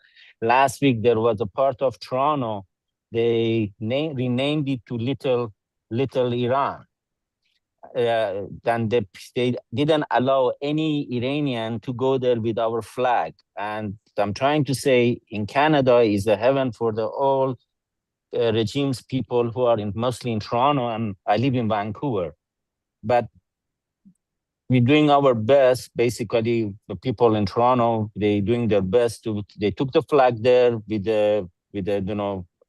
Last week, there was a part of Toronto, they renamed it to Little Iran. Then they didn't allow any Iranian to go there with our flag. And I'm trying to say in Canada is a heaven for the all regimes, people who are mostly in Toronto, and I live in Vancouver. But we're doing our best. Basically, the people in Toronto, they doing their best they took the flag there with the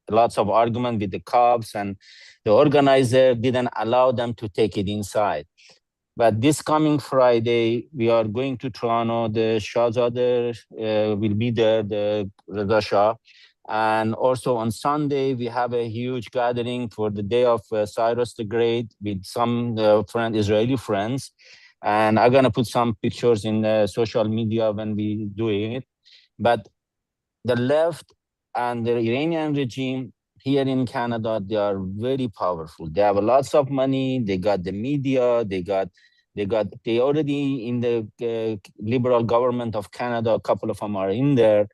lots of argument with the cops, and the organizer didn't allow them to take it inside. But this coming Friday, we are going to Toronto. The Shahzadeh will be there, the Reza Shah. And also on Sunday, we have a huge gathering for the day of Cyrus the Great with some Israeli friends. And I'm gonna put some pictures in social media when we do it. But the left and the Iranian regime here in Canada, they are very powerful. They have lots of money. They got the media. They already in the liberal government of Canada. A couple of them are in there,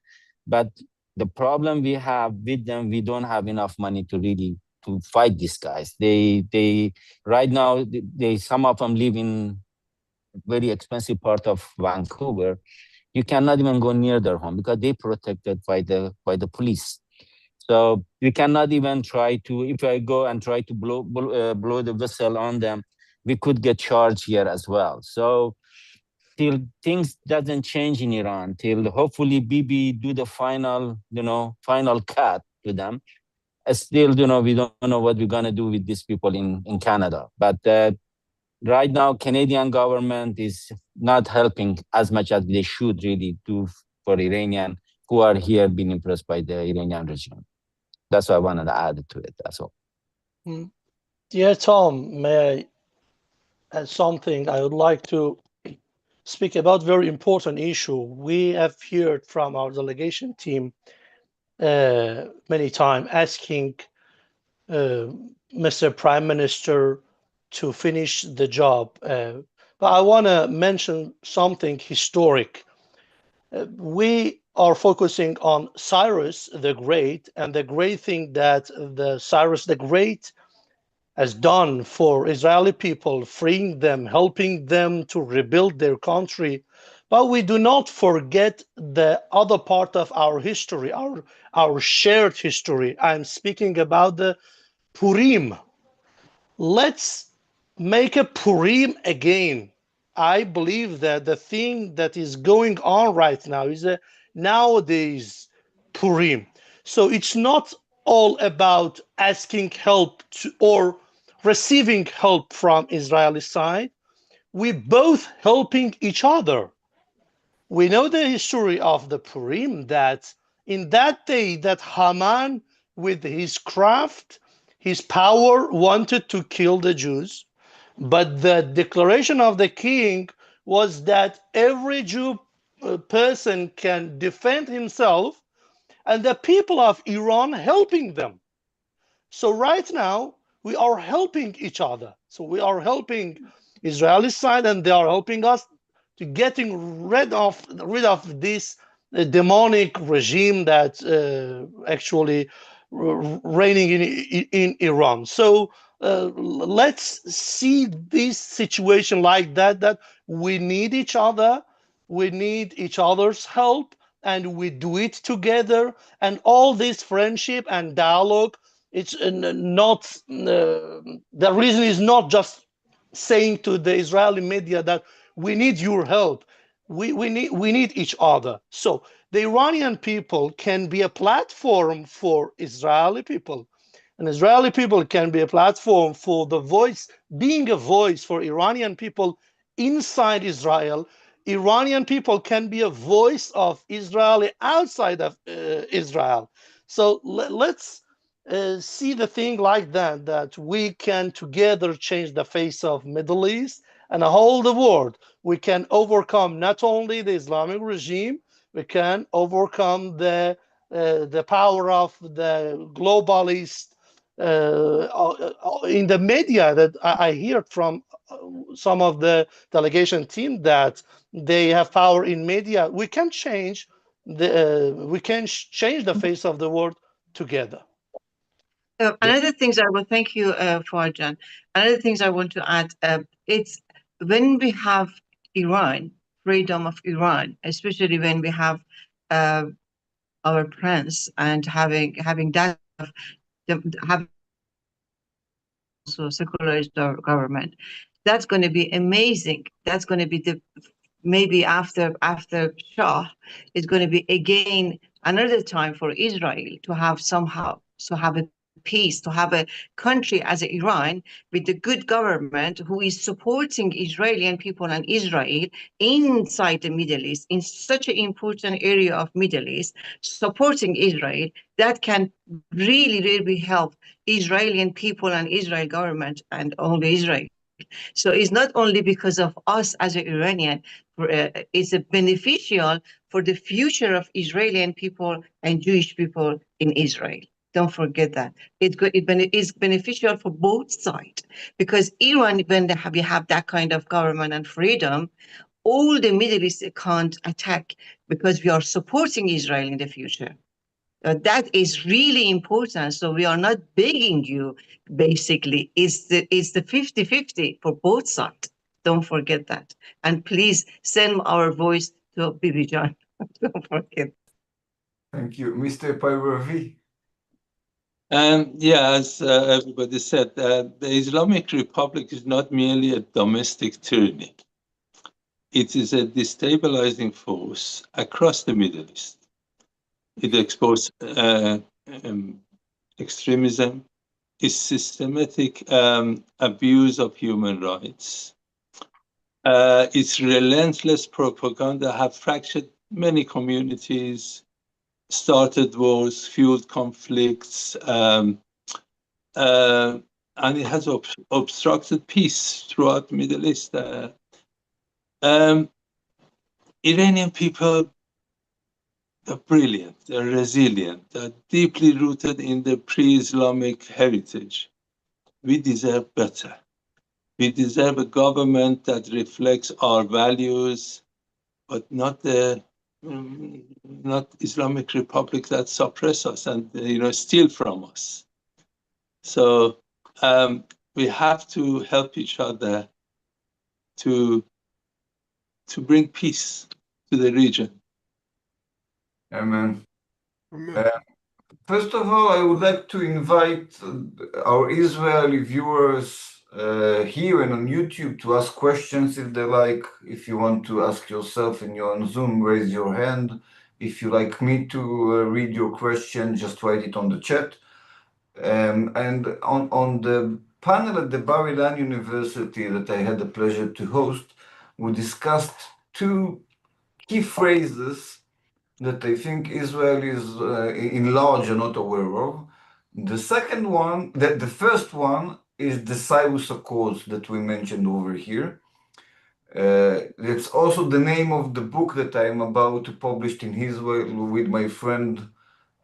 but the problem we have with them, we don't have enough money to really to fight these guys. They right now some of them live in very expensive part of Vancouver. You cannot even go near their home because they're protected by the police. So you cannot even try to, if I go and try to blow the whistle on them, we could get charged here as well. So till things doesn't change in Iran, till hopefully Bibi do the final cut to them, still, we don't know what we're gonna do with these people in Canada. But right now, Canadian government is not helping as much as they should really do for Iranian who are here being impressed by the Iranian regime. That's what I wanted to add to it. That's all. Yeah, Tom, may I add something? I would like to speak about very important issue. We have heard from our delegation team many times asking Mr. Prime Minister to finish the job. But I want to mention something historic. We are focusing on Cyrus the Great and the great thing that the Cyrus the Great has done for Israeli people, freeing them, helping them to rebuild their country. But we do not forget the other part of our history, our shared history. I'm speaking about the Purim. Let's make a Purim again. I believe that the thing that is going on right now is a nowadays Purim. So it's not all about asking help or receiving help from Israeli side. We both helping each other. We know the history of the Purim, that in that day that Haman with his craft, his power wanted to kill the Jews. But the declaration of the king was that every Jew person can defend himself, and the people of Iran helping them. So right now, we are helping each other. So we are helping Israeli side, and they are helping us to getting rid of this demonic regime that actually reigning in Iran. So let's see this situation like that we need each other, we need each other's help, and we do it together. And all this friendship and dialogue, it's not the reason is not just saying to the Israeli media that we need your help. We need each other. So the Iranian people can be a platform for Israeli people, and Israeli people can be a platform for the voice, being a voice for Iranian people inside Israel. Iranian people can be a voice of Israeli outside of Israel. So let's see the thing like that we can together change the face of Middle East and the whole the world. We can overcome not only the Islamic regime, we can overcome the power of the globalist in the media that I hear from some of the delegation team that they have power in media. We can change the face of the world together. Another things I will thank you for, John. Another things I want to add, it's when we have Iran, freedom of Iran, especially when we have our plans and having that, having also secularized government, that's going to be amazing. That's going to be the maybe after Shah, it's going to be again another time for Israel to have somehow have a peace, to have a country as Iran with a good government who is supporting Israeli people and Israel inside the Middle East, in such an important area of Middle East, supporting Israel, that can really, really help Israeli people and Israel government and only Israel. So it's not only because of us as an Iranian, it's a beneficial for the future of Israeli people and Jewish people in Israel. Don't forget that. It's beneficial for both sides, because Iran, when we have that kind of government and freedom, all the Middle East can't attack because we are supporting Israel in the future. That is really important. So we are not begging you, basically. It's the 50-50 for both sides. Don't forget that. And please send our voice to Bibi John. Don't forget. Thank you. Mr. Payravi. Yeah, as everybody said, the Islamic Republic is not merely a domestic tyranny. It is a destabilizing force across the Middle East. It exposes extremism, its systematic abuse of human rights, its relentless propaganda have fractured many communities, started wars, fueled conflicts, and it has obstructed peace throughout the Middle East. Iranian people are brilliant, they're resilient, they're deeply rooted in the pre-Islamic heritage. We deserve better. We deserve a government that reflects our values, but not Islamic Republic that suppress us and steal from us. So we have to help each other to bring peace to the region. Amen. Amen. First of all, I would like to invite our Israeli viewers here and on YouTube to ask questions if they like. If you want to ask yourself and you're on Zoom, raise your hand. If you like me to read your question, just write it on the chat. And on the panel at the Bar-Ilan University that I had the pleasure to host, we discussed two key phrases that I think Israelis in large are not aware of. The second one, the first one is the Cyrus Accords that we mentioned over here. It's also the name of the book that I am about to publish in Israel with my friend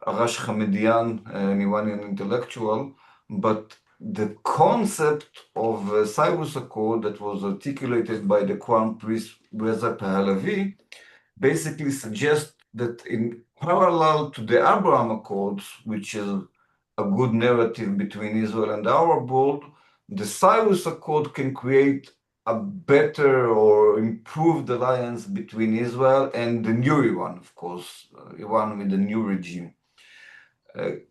Arash Hamedian, an Iranian intellectual. But the concept of Cyrus Accord that was articulated by the Crown Prince Reza Pahlavi basically suggests that in parallel to the Abraham Accords, which is a good narrative between Israel and the Arab world, the Cyrus Accord can create a better or improved alliance between Israel and the new Iran, of course, Iran with the new regime.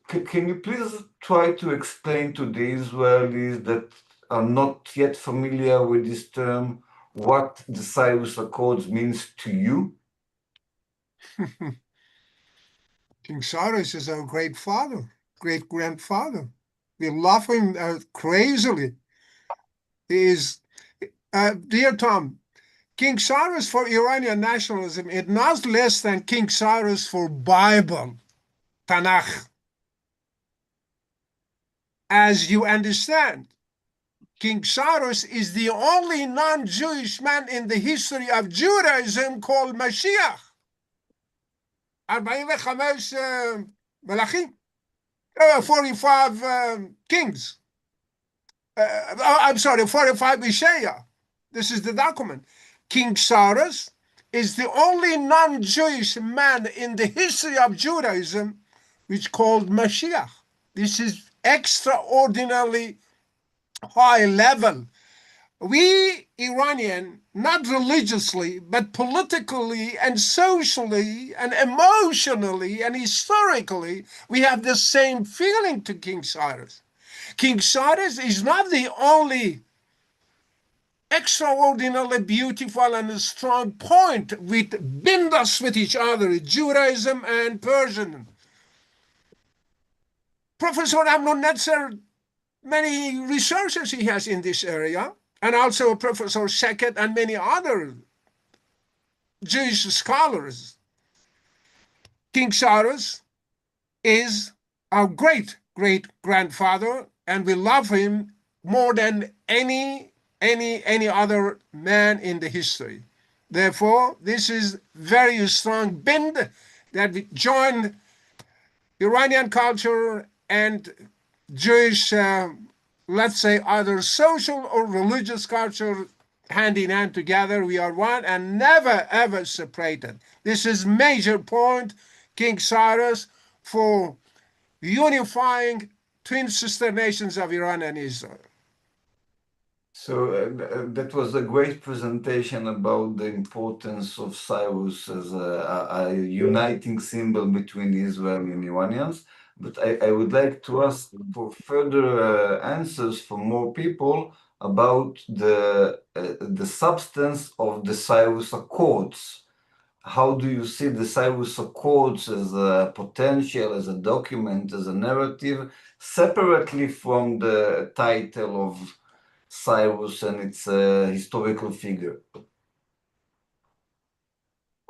Can you please try to explain to the Israelis that are not yet familiar with this term, what the Cyrus Accords means to you? King Cyrus is our great father, great grandfather. We love him crazily. He is, dear Tom, King Cyrus for Iranian nationalism is not less than King Cyrus for Bible, Tanakh. As you understand, King Cyrus is the only non-Jewish man in the history of Judaism called Mashiach. 45 Malachim, 45 kings. I'm sorry, 45 Isaiah. This is the document. King Cyrus is the only non-Jewish man in the history of Judaism which called Mashiach. This is extraordinarily high level. We Iranian, not religiously, but politically and socially and emotionally and historically, we have the same feeling to King Cyrus. King Cyrus is not the only extraordinarily beautiful and strong point which bind us with each other, Judaism and Persian. Professor Amnon Netzer, many researchers he has in this area, and also Professor Sheket and many other Jewish scholars. King Cyrus is our great-great-grandfather, and we love him more than any other man in the history. Therefore, this is very strong bond that we join Iranian culture and Jewish, let's say, either social or religious culture hand in hand together. We are one and never, ever separated. This is major point, King Cyrus, for unifying twin sister nations of Iran and Israel. So that was a great presentation about the importance of Cyrus as a uniting symbol between Israel and Iranians. But I would like to ask for further answers from more people about the substance of the Cyrus Accords. How do you see the Cyrus Accords as a potential, as a document, as a narrative, separately from the title of Cyrus and its historical figure?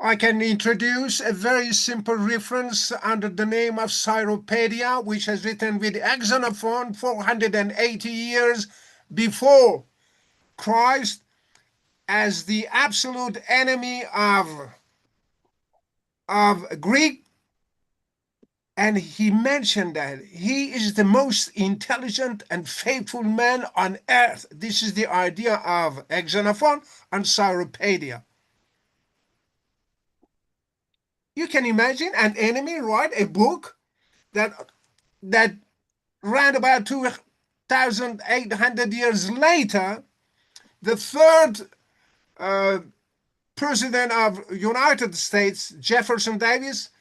I can introduce a very simple reference under the name of Cyropedia, which has written with Xenophon 480 years before Christ as the absolute enemy of Greek. And he mentioned that he is the most intelligent and faithful man on earth. This is the idea of Xenophon and Cyropedia. You can imagine an enemy write a book that round about 2,800 years later, the third president of United States, Jefferson Davis,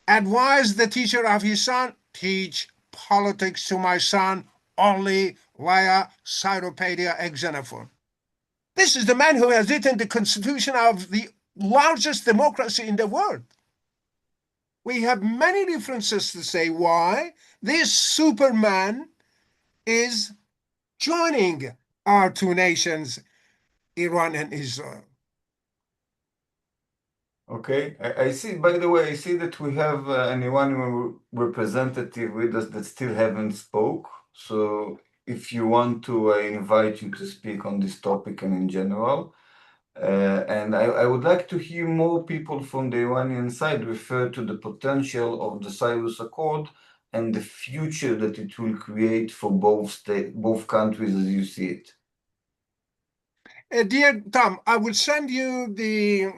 advised the teacher of his son, teach politics to my son only via Cyropedia Xenophon. This is the man who has written the constitution of the largest democracy in the world. We have many references to say why this Superman is joining our two nations, Iran and Israel. Okay, I see, by the way, I see that we have an Iranian representative with us that still haven't spoke. So if you want to, I invite you to speak on this topic and in general. And I would like to hear more people from the Iranian side refer to the potential of the Cyrus Accord and the future that it will create for both countries as you see it. Dear Tom, I will send you the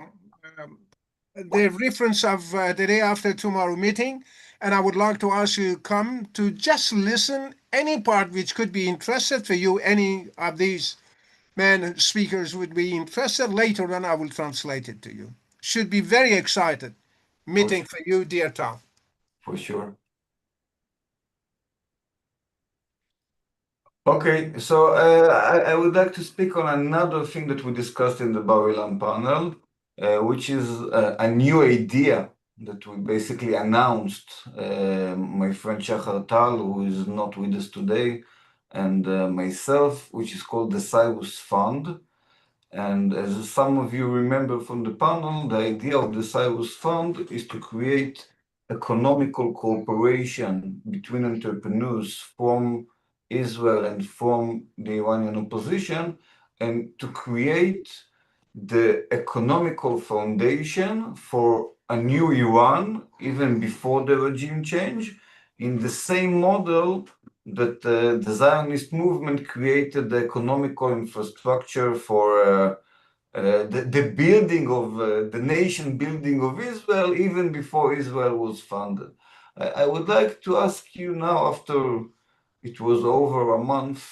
reference of the day after tomorrow meeting, and I would like to ask you to come to just listen any part which could be interested for you. Any of these men speakers would be interested. Later on, I will translate it to you. Should be very excited meeting for you, dear Tom. For sure. Okay, so I would like to speak on another thing that we discussed in the Bar-Ilan panel, which is a new idea that we basically announced. My friend Shachar Tal, who is not with us today, and myself, which is called the Cyrus Fund. And as some of you remember from the panel, the idea of the Cyrus Fund is to create economical cooperation between entrepreneurs from Israel and from the Iranian opposition, and to create the economical foundation for a new Iran, even before the regime change, in the same model that the Zionist movement created the economical infrastructure for the building of the nation building of Israel, even before Israel was founded. I would like to ask you now, after it was over a month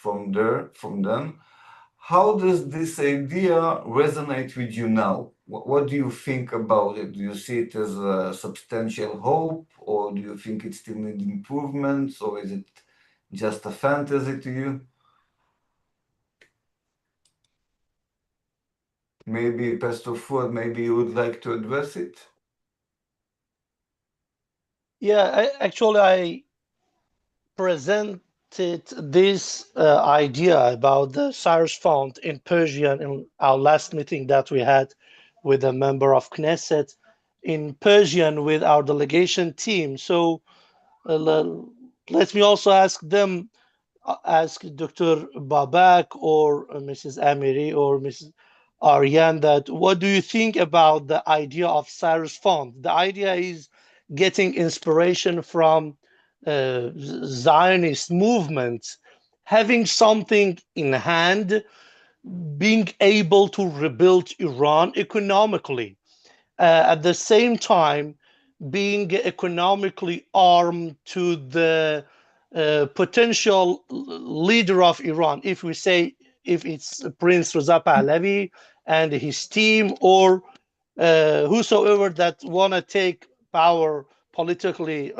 from then, how does this idea resonate with you now? What do you think about it? Do you see it as a substantial hope, or do you think it still needs improvements, or is it just a fantasy to you? Maybe Pastor Fuad, maybe you would like to address it? Yeah, I presented this idea about the Cyrus Fund in Persian in our last meeting that we had with a member of Knesset in Persian with our delegation team. So let me also ask Dr. Babak or Mrs. Amiri or Mrs. Aryan that what do you think about the idea of Cyrus Fund? The idea is getting inspiration from Zionist movements, having something in hand, being able to rebuild Iran economically, at the same time being economically armed to the potential leader of Iran, if we say if it's Prince Reza Pahlavi and his team, or whosoever that want to take power politically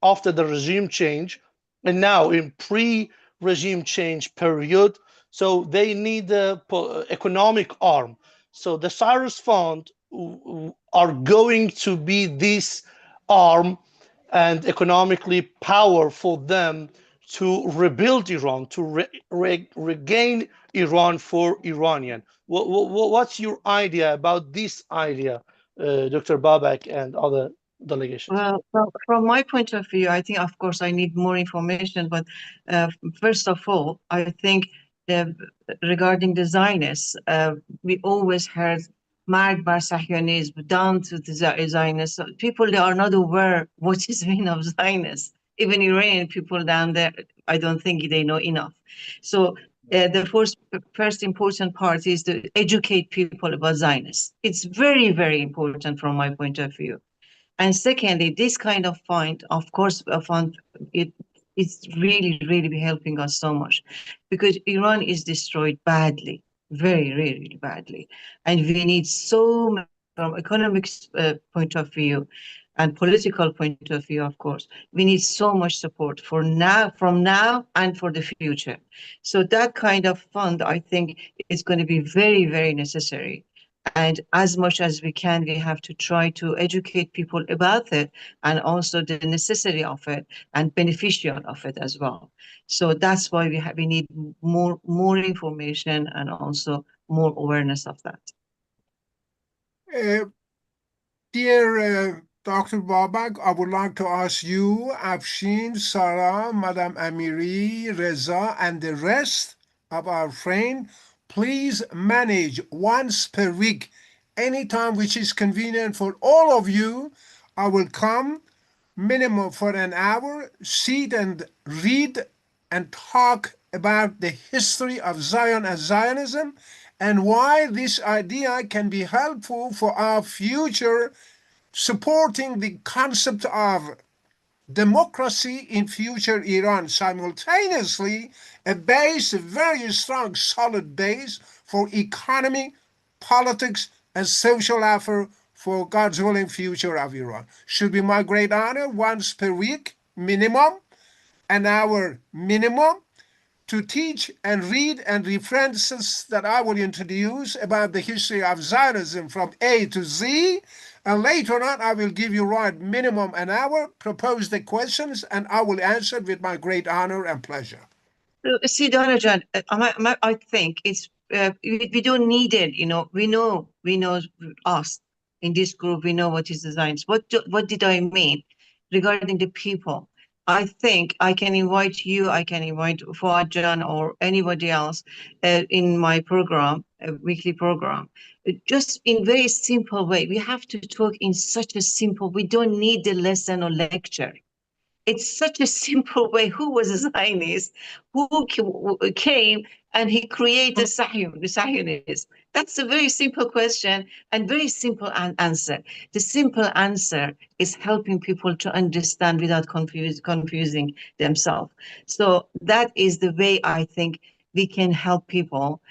after the regime change, and now in pre-regime change period. So they need the economic arm. So the Cyrus Fund are going to be this arm and economically power for them to rebuild Iran, to regain Iran for Iranian. What's your idea about this idea, Dr. Babak and other delegations? Well, from my point of view, I think, of course, I need more information. But first of all, I think regarding the Zionists, we always heard mark bar Zionism, down to the Zionists. People, they are not aware what is mean of Zionists. Even Iranian people down there, I don't think they know enough. So the first important part is to educate people about Zionists. It's very, very important from my point of view. And secondly, this kind of fund, of course, it's really, really helping us so much, because Iran is destroyed badly, very, really badly. And we need so much, from economic point of view and political point of view, of course, we need so much support for now, from now and for the future. So that kind of fund, I think, is going to be very, very necessary. And as much as we can, we have to try to educate people about it, and also the necessity of it and beneficial of it as well. So that's why we need more information and also more awareness of that. Dear Dr. Babak, I would like to ask you, Afshin, Sarah, Madam Amiri, Reza, and the rest of our friends, please manage once per week, anytime which is convenient for all of you. I will come minimum for an hour, sit and read and talk about the history of Zion and Zionism, and why this idea can be helpful for our future, supporting the concept of democracy in future Iran, simultaneously a base, a very strong, solid base for economy, politics, and social effort for God's willing future of Iran. Should be my great honor, once per week, minimum, an hour minimum, to teach and read and references that I will introduce about the history of Zionism from A to Z. And later on, I will give you right minimum an hour, propose the questions, and I will answer with my great honor and pleasure. See, Donajan, I think it's we don't need it. You know, we know us in this group. We know what is the science. What did I mean regarding the people? I think I can invite you. I can invite Fuad or anybody else in my program, weekly program. Just in very simple way. We have to talk in such a simple. We don't need the lesson or lecture. It's such a simple way. Who was a Zionist? Who came and he created the Zionism? That's a very simple question and very simple answer. The simple answer is helping people to understand without confusing themselves. So that is the way I think we can help people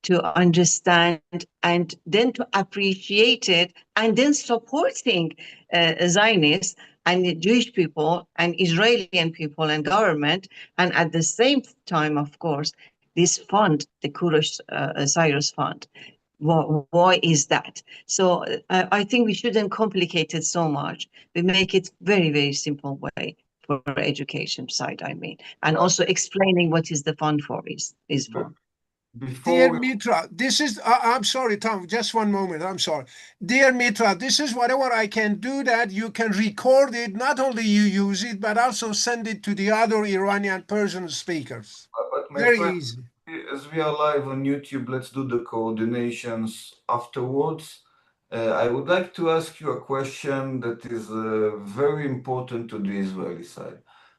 to understand and then to appreciate it, and then supporting Zionists and the Jewish people and Israeli people and government, and at the same time, of course, this fund, the Kurosh Cyrus Fund. Why is that? So I think we shouldn't complicate it so much. We make it very, very simple way for education side, I mean, and also explaining what is the fund for is for. Dear Mitra, this is, I'm sorry, Tom, just one moment, I'm sorry. Dear Mitra, this is whatever I can do that you can record it, not only you use it, but also send it to the other Iranian Persian speakers. Very easy. As we are live on YouTube, let's do the coordinations afterwards. I would like to ask you a question that is very important to the Israeli side.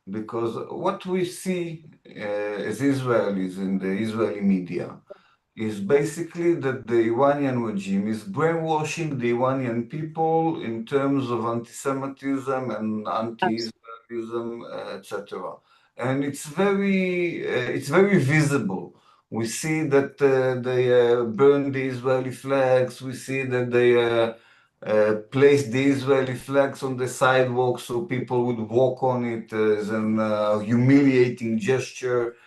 Because what we see as Israelis in the Israeli media is basically that the Iranian regime is brainwashing the Iranian people in terms of anti-Semitism and anti-Israelism, etc. And it's very visible. We see that they burn the Israeli flags. We see that they place the Israeli flags on the sidewalk so people would walk on it as an humiliating gesture.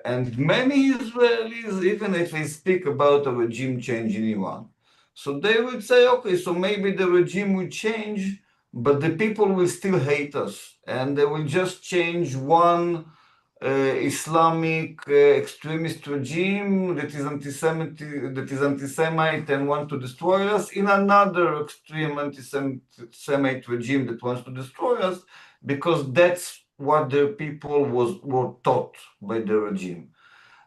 And many Israelis, even if they speak about a regime change in Iran, so they would say, okay, so maybe the regime will change, but the people will still hate us, and they will just change one Islamic extremist regime that is anti-Semite and want to destroy us, in another extreme anti-Semite regime that wants to destroy us, because that's what the people were taught by the regime.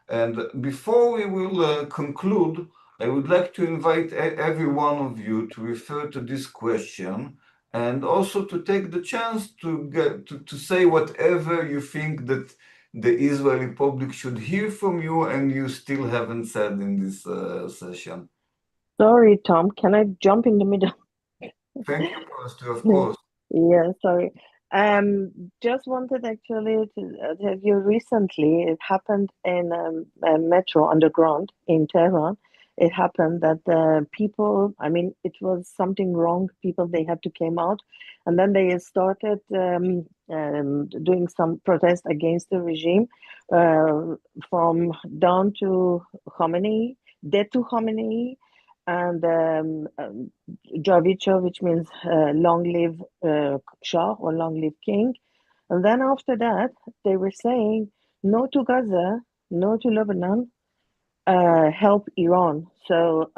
And before we will conclude, I would like to invite every one of you to refer to this question and also to take the chance to say whatever you think that the Israeli public should hear from you and you still haven't said in this session. Sorry, Tom, can I jump in the middle? Thank you, Pastor, of course. Yeah, sorry. Just wanted actually to tell you recently, it happened in a metro underground in Tehran. It happened that people, I mean, it was something wrong. People, they had to came out, and then they started doing some protest against the regime, from down to Khamenei, dead to Khamenei, and Javicho, which means long live Shah or long live King. And then after that, they were saying no to Gaza, no to Lebanon, help Iran. So,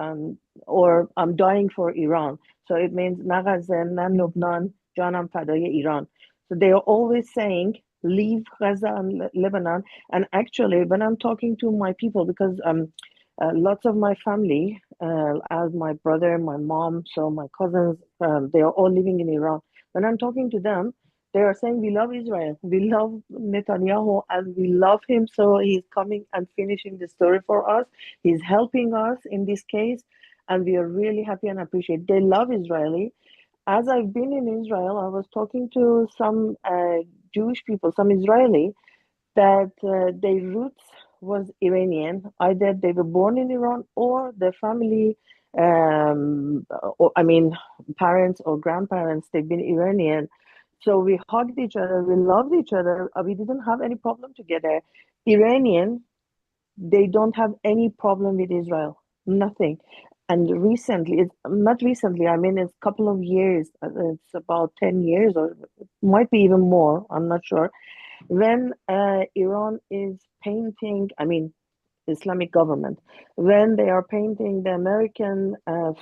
or I'm dying for Iran. So it means na Gaza, na Lebanon, janam fadaye Iran. So they are always saying leave Gaza and Lebanon. And actually, when I'm talking to my people, because lots of my family, as my brother, my mom, so my cousins, they are all living in Iran. When I'm talking to them, they are saying, we love Israel, we love Netanyahu, and we love him. So he's coming and finishing the story for us. He's helping us in this case. And we are really happy and appreciate. They love Israeli. As I've been in Israel, I was talking to some Jewish people, some Israeli, that their roots was Iranian. Either they were born in Iran or their family, or I mean, parents or grandparents, they've been Iranian. So we hugged each other, we loved each other, we didn't have any problem together. Iranian, they don't have any problem with Israel, nothing. And recently, not recently, I mean, it's a couple of years, it's about 10 years or might be even more, I'm not sure. When Iran is painting, I mean, Islamic government, when they are painting the American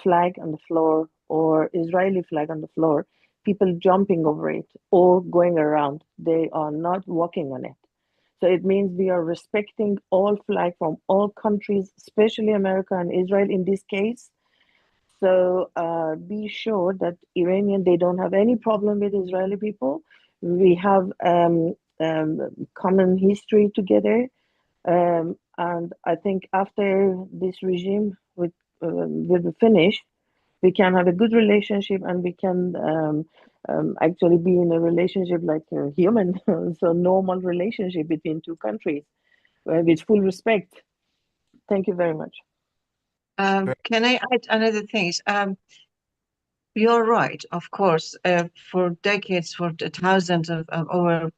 flag on the floor or Israeli flag on the floor, people jumping over it or going around, they are not walking on it. So it means we are respecting all flag from all countries, especially America and Israel in this case. So be sure that Iranian, they don't have any problem with Israeli people. We have common history together. And I think after this regime will finish, we can have a good relationship and we can actually be in a relationship like a human, so normal relationship between two countries with full respect. Thank you very much. Can I add another thing? You're right, of course. For decades, for thousands of over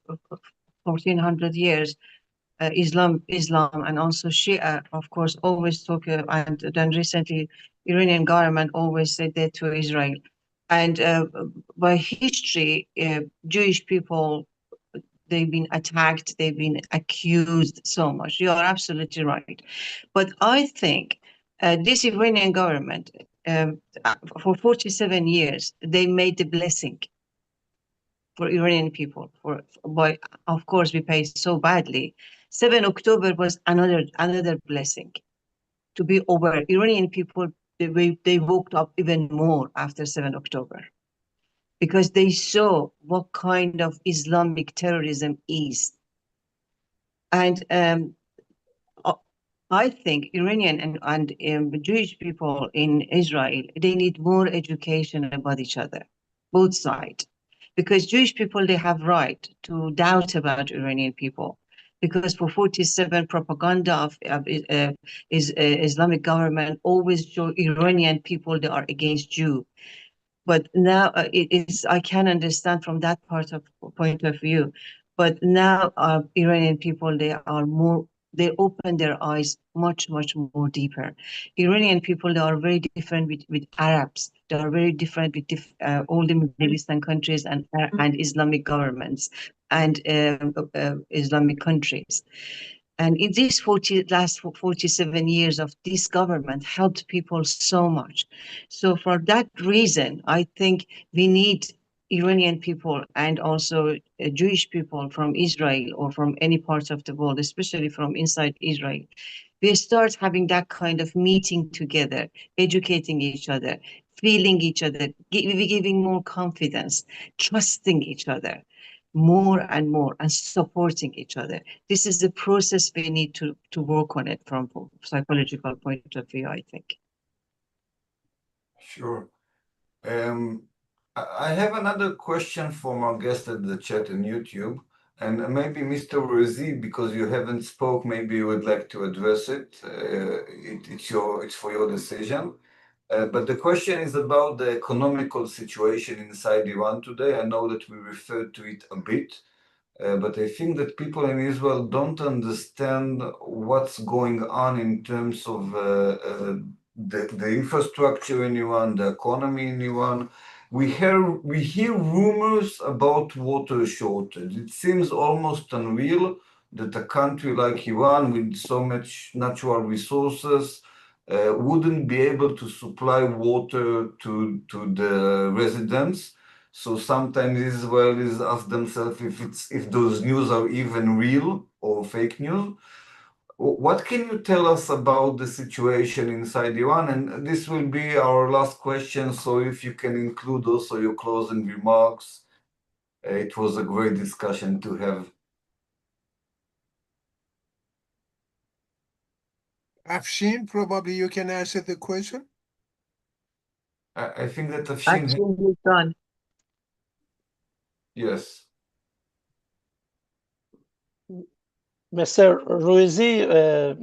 1400 years, Islam and also Shia, of course, always talk, and then recently, Iranian government always said that to Israel. And by history, Jewish people, they've been attacked, they've been accused so much. You are absolutely right. But I think this Iranian government, for 47 years, they made the blessing for Iranian people. By, of course, we paid so badly. 7 October was another blessing to be over. Iranian people, they woke up even more after 7 October because they saw what kind of Islamic terrorism is. And I think Iranian and Jewish people in Israel, they need more education about each other, both sides. Because Jewish people, they have right to doubt about Iranian people. Because for 47 propaganda of Islamic government always show Iranian people, they are against Jew. But now I can understand from that point of view. But now Iranian people, they are more they open their eyes much more deeper. Iranian people, they are very different with Arabs. They are very different with all the Middle Eastern countries and Islamic governments and Islamic countries. And in these last 47 years of this government helped people so much. So for that reason, I think we need Iranian people and also Jewish people from Israel or from any parts of the world, especially from inside Israel. We start having that kind of meeting together, educating each other, feeling each other, giving more confidence, trusting each other more and more, and supporting each other. This is the process we need to work on it from a psychological point of view, I think. Sure. I have another question from our guest at the chat on YouTube, and maybe Mr. Razi, because you haven't spoke, maybe you would like to address it. It's for your decision. But the question is about the economical situation inside Iran today. I know that we referred to it a bit, but I think that people in Israel don't understand what's going on in terms of the infrastructure in Iran, the economy in Iran. We hear rumors about water shortage. It seems almost unreal that a country like Iran, with so much natural resources, wouldn't be able to supply water to the residents. So sometimes Israelis ask themselves if those news are even real or fake news. What can you tell us about the situation inside Iran? And this will be our last question, so if you can include also your closing remarks. It was a great discussion to have. Afshin, probably you can answer the question. I think that Afshin... Afshin is done. Yes. Mr. Ruizi,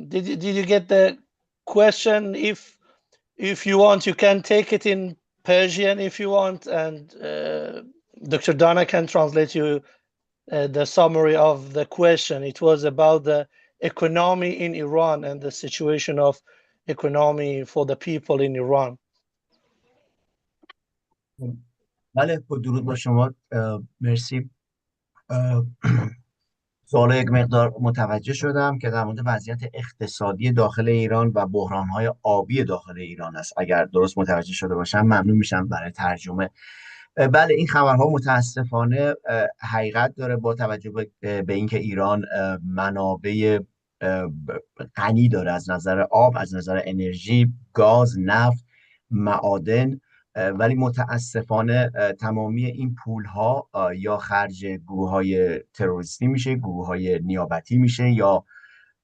did you get the question? If you want, you can take it in Persian if you want, and Dr. Dana can translate you the summary of the question. It was about the economy in Iran and the situation of economy for the people in Iran. بله، با درود با شما. مرسی. سوال یک مقدار متوجه شدم که در مورد وضعیت اقتصادی داخل ایران و بحران‌های آبی داخل ایران است. اگر درست متوجه شده باشم ممنون میشم برای ترجمه. بله، این خبرها متاسفانه حقیقت داره با توجه به اینکه ایران منابع غنی داره از نظر آب، از نظر انرژی، گاز، نفت، معادن، ولی متاسفانه تمامی این پولها یا خرج گروه‌های تروریستی میشه، گروه‌های نیابتی میشه، یا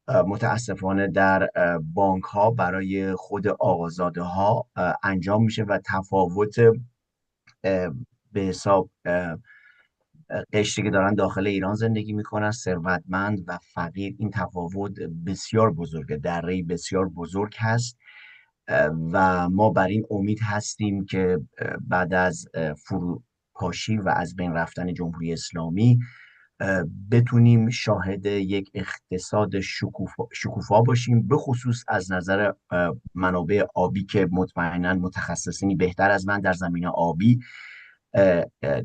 متاسفانه در بانک‌ها برای خود آقازاده‌ها انجام میشه و تفاوت به حساب قشری که دارن داخل ایران زندگی میکنن، ثروتمند و فقیر، این تفاوت بسیار بزرگه، دره‌ای بسیار بزرگ هست و ما بر این امید هستیم که بعد از فروپاشی و از بین رفتن جمهوری اسلامی بتونیم شاهد یک اقتصاد شکوفا باشیم، به خصوص از نظر منابع آبی که مطمئنا متخصصینی بهتر از من در زمینه آبی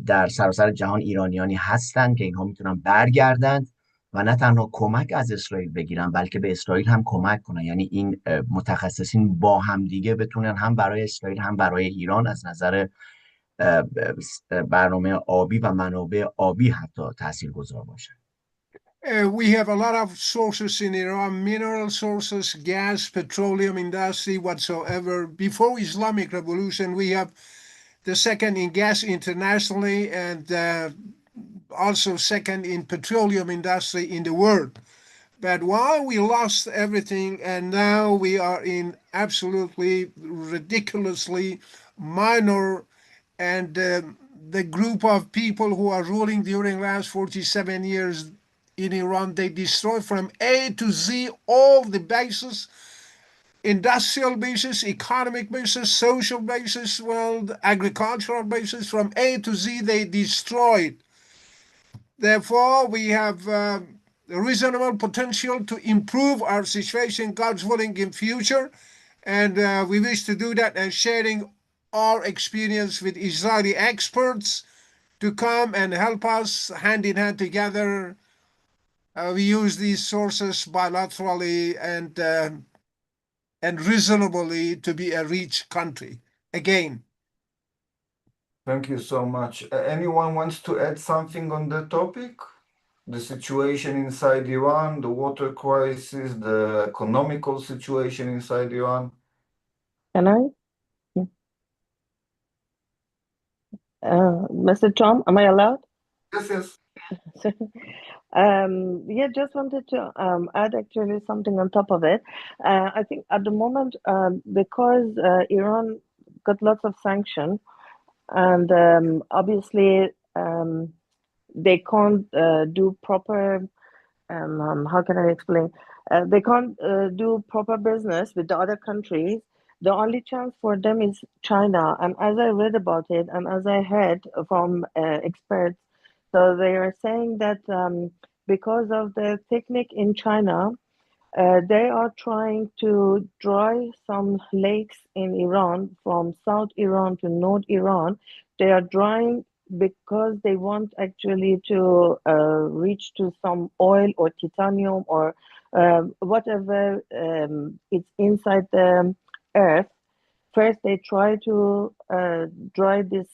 در سراسر جهان ایرانیانی هستند که اینها میتونن برگردند و نه تنها کمک از اسرائیل بگیرن بلکه به اسرائیل هم کمک کنن. یعنی این متخصصین با هم دیگه بتونن هم برای اسرائیل هم برای ایران از نظر برنامه آبی و منابع آبی حتی تاثیرگذار باشن. We have a lot of sources in Iran, mineral sources, gas, petroleum industry, whatsoever. Before Islamic Revolution, we have the second in gas internationally and also second in petroleum industry in the world. But while we lost everything and now we are in absolutely ridiculously minor, and the group of people who are ruling during last 47 years in Iran, they destroy from A to Z all the bases, industrial basis, economic basis, social basis, well, agricultural basis, from A to Z they destroyed. Therefore, we have reasonable potential to improve our situation, God's willing, in future. And we wish to do that and sharing our experience with Israeli experts to come and help us hand in hand together. We use these sources bilaterally and reasonably to be a rich country. Again. Thank you so much. Anyone wants to add something on the topic? The situation inside Iran, the water crisis, the economical situation inside Iran? Can I? Mr. Tom, am I allowed? Yes, yes. Yeah, just wanted to add actually something on top of it. I think at the moment, because Iran got lots of sanctions, and obviously they can't do proper, how can I explain? They can't do proper business with the other countries. The only chance for them is China. And as I read about it, and as I heard from experts, so they are saying that because of the technique in China, they are trying to dry some lakes in Iran, from South Iran to North Iran. They are drying because they want actually to reach to some oil or titanium or whatever is inside the earth. First, they try to dry this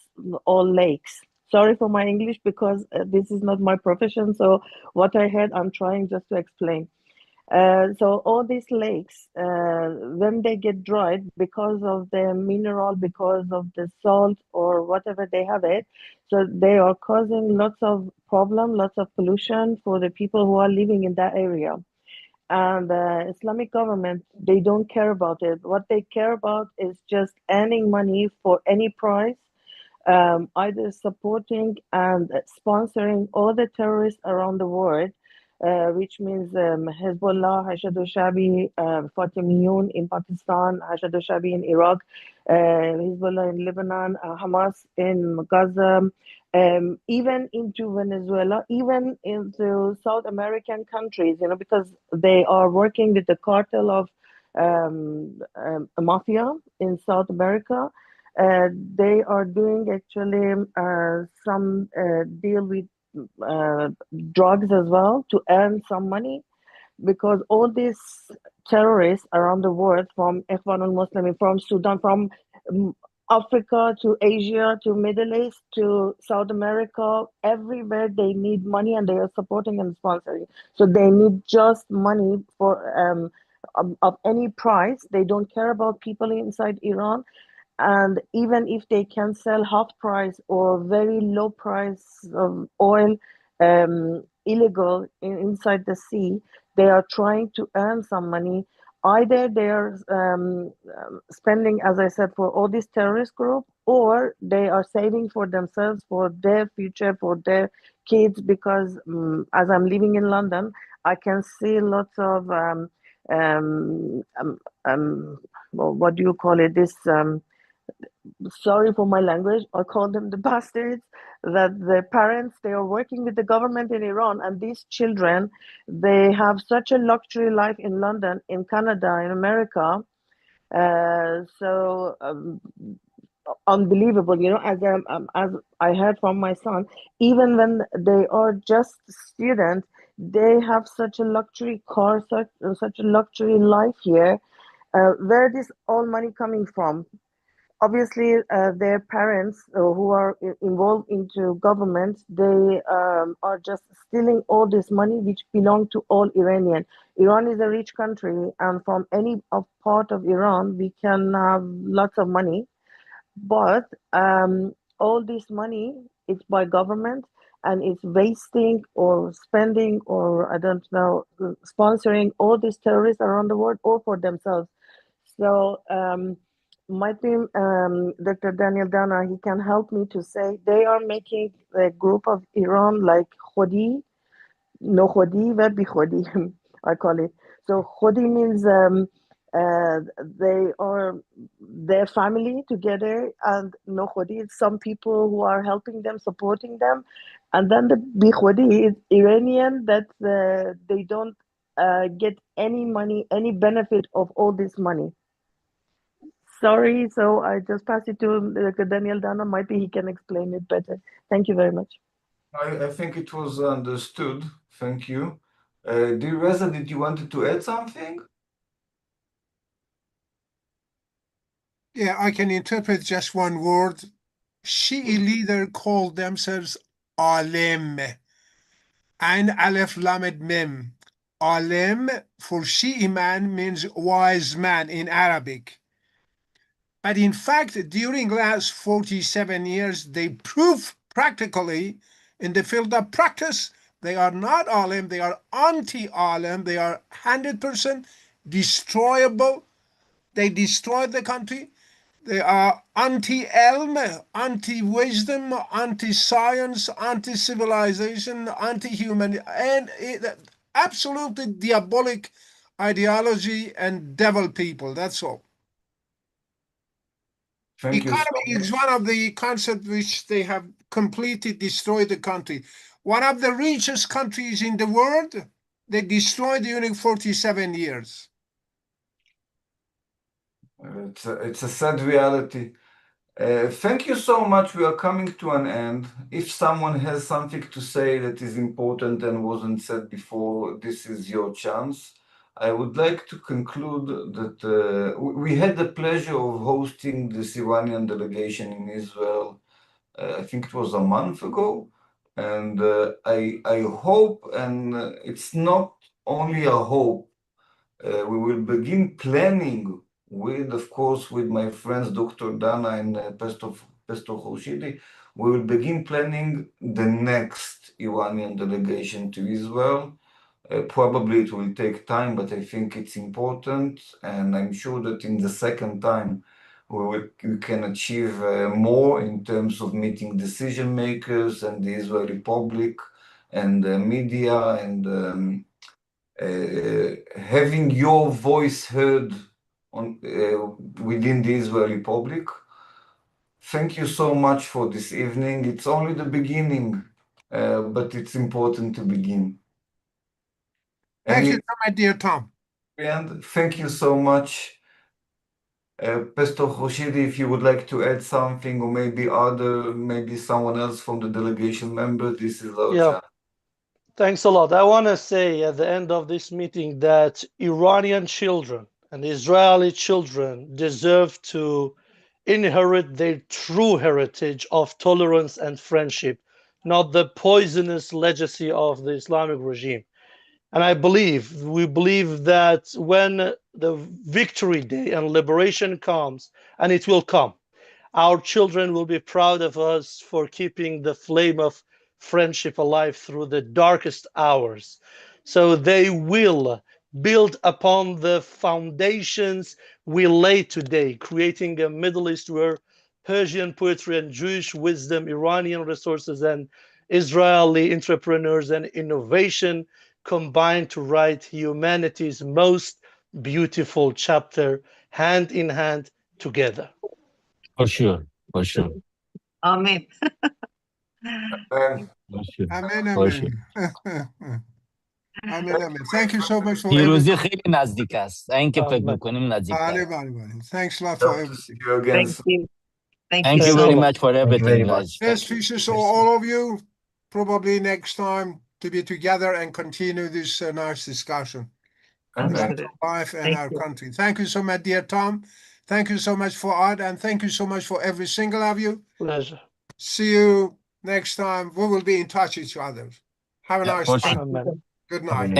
all lakes. Sorry for my English because this is not my profession. So what I heard, I'm trying just to explain. So all these lakes, when they get dried because of the mineral, because of the salt or whatever they have it, so they are causing lots of problem, lots of pollution for the people who are living in that area. And the Islamic government, they don't care about it. What they care about is just earning money for any price, either supporting and sponsoring all the terrorists around the world, which means Hezbollah, Hashad al-Shabi, Fatimiyun in Pakistan, Hashad al-Shabi in Iraq, Hezbollah in Lebanon, Hamas in Gaza, even into Venezuela, even into South American countries, you know, because they are working with the cartel of mafia in South America. They are doing actually some deal with drugs as well to earn some money, because all these terrorists around the world, from Ikhwan al-Muslimin, from Sudan, from Africa to Asia to Middle East to South America, everywhere they need money and they are supporting and sponsoring. So they need just money for of any price. They don't care about people inside Iran. And even if they can sell half price or very low price of oil illegal inside the sea, they are trying to earn some money. Either they are spending, as I said, for all these terrorist groups, or they are saving for themselves, for their future, for their kids. Because as I'm living in London, I can see lots of what do you call it? This sorry for my language, I call them the bastards, that the parents, they are working with the government in Iran, and these children, they have such a luxury life in London, in Canada, in America. So unbelievable, you know, as I heard from my son, even when they are just students, they have such a luxury car, such a luxury life here. Where is all money coming from? Obviously, their parents who are involved into government, they are just stealing all this money which belong to all Iranian. Iran is a rich country, and from any part of Iran, we can have lots of money. But all this money is by government, and it's wasting or spending or, I don't know, sponsoring all these terrorists around the world, or for themselves. So my team, Dr. Daniel Dana, he can help me to say they are making a group of Iran like Khodi, no Khodi, but Bi Khodi, I call it. So Khodi means they are their family together, and Nokhodi, some people who are helping them, supporting them, and then the Bikhodi is Iranian, that they don't get any money, any benefit of all this money. Sorry, so I just pass it to Daniel Dana. Might be he can explain it better. Thank you very much. I think it was understood. Thank you. Dear Reza, did you want to add something? Yeah, I can interpret just one word. Shi'i leader called themselves Alim. Ain Aleph Lamed Mem. Alim for Shi'i man means wise man in Arabic. But in fact, during last 47 years, they prove practically in the field of practice, they are not Alim, they are anti-Alim, they are 100% destroyable. They destroyed the country. They are anti-elm, anti-wisdom, anti-science, anti-civilization, anti-human, and absolutely diabolic ideology and devil people. That's all. Thank you. Economy is one of the concepts which they have completely destroyed the country. One of the richest countries in the world, they destroyed during 47 years. It's a sad reality. Thank you so much. We are coming to an end. If someone has something to say that is important and wasn't said before, this is your chance. I would like to conclude that we had the pleasure of hosting this Iranian delegation in Israel. I think it was a month ago. And I hope, and it's not only a hope, we will begin planning with, of course, with my friends, Dr. Dana and Pastor Khurshidi, we will begin planning the next Iranian delegation to Israel. Probably it will take time, but I think it's important. And I'm sure that in the second time, we can achieve more in terms of meeting decision makers and the Israeli public and the media and having your voice heard within the Israeli public. Thank you so much for this evening. It's only the beginning, but it's important to begin. Thank you, my dear Tom. And thank you so much. Pastor Khurshidi, if you would like to add something, or maybe someone else from the delegation member, this is our chance. Thanks a lot. I want to say at the end of this meeting that Iranian children and Israeli children deserve to inherit their true heritage of tolerance and friendship, not the poisonous legacy of the Islamic regime. And we believe that when the victory day and liberation comes, and it will come, our children will be proud of us for keeping the flame of friendship alive through the darkest hours. So they will build upon the foundations we lay today, creating a Middle East where Persian poetry and Jewish wisdom, Iranian resources, and Israeli entrepreneurs and innovation combine to write humanity's most beautiful chapter, hand in hand, together. For sure, for sure. Amen. Amen, amen. Amen. Thank you so much for پیروزی خیلی نزدیک است. اینکه فکر می‌کنیم نزدیک است. Thanks a lot for everything. Thank you. Thank you very much for everything, guys. Best wishes to all of you. Probably next time to be together and continue this nice discussion about life and our country. Thank you so much, dear Tom. Thank you so much for Art, and thank you so much for every single of you. Pleasure. See you next time. We will be in touch with each other. Have a nice time. Amen. Good night.